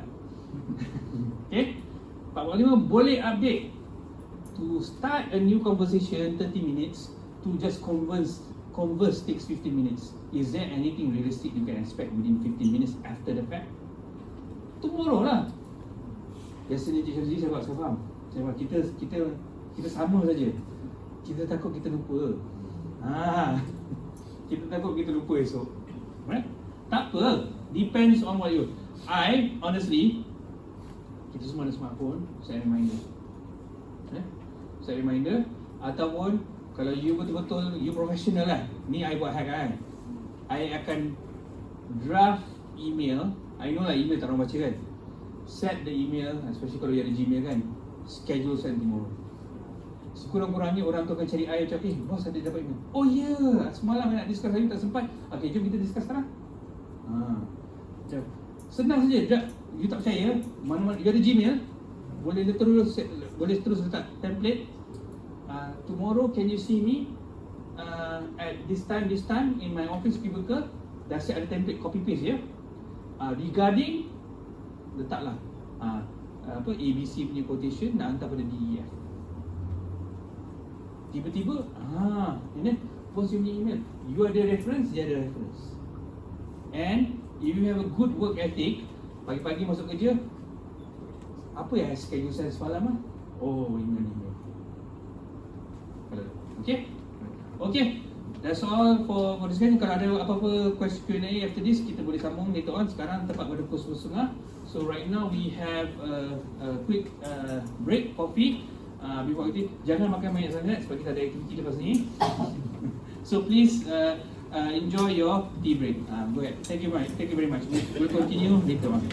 Okay, 4.45 boleh update. To start a new conversation 30 minutes, to just converse takes 15 minutes. Is there anything realistic you can expect within 15 minutes after the fact? Tomorrow lah. Biasanya Cik Syazri saya buat, saya faham. Saya buat, kita sama saja. Kita takut kita lupa. Kita takut kita lupa esok. Right? Tak apa. Depends on what you. I honestly, kita semua ada smartphone, saya reminder. Set reminder. Ataupun kalau you betul-betul you professional lah, ni I buat hack kan, I akan draft email. I know lah email tak orang baca kan. Set the email, especially kalau you ada Gmail kan, schedule send tomorrow. Sekurang-kurangnya orang tu akan cari I macam, bos ada dapat email. Oh ya, yeah, semalam I nak discuss, hari tak sempat. Okay, jom kita discuss sekarang. Senang saja. You tak percaya, mana-mana you ada Gmail, boleh terus letak template. Tomorrow can you see me at this time in my office cubicle. Dah set ada template, copy paste ya. Regarding, letaklah ABC punya quotation nak hantar pada DEF. Tiba-tiba bos you punya email, you ada reference, dia ada reference. And if you have a good work ethic, pagi-pagi masuk kerja, apa yang schedule saya semalam lah? Oh, email. Okay? Okay. That's all for discussion. Kalau ada apa-apa question Q&A after this, kita boleh sambung later on. Sekarang tepat pada pukul 10.30. So right now we have a quick break, coffee. Before itu, jangan makan banyak sangat sebab kita ada aktiviti lepas ni. So please enjoy your tea break. Go ahead. Thank you very much. We'll continue later on.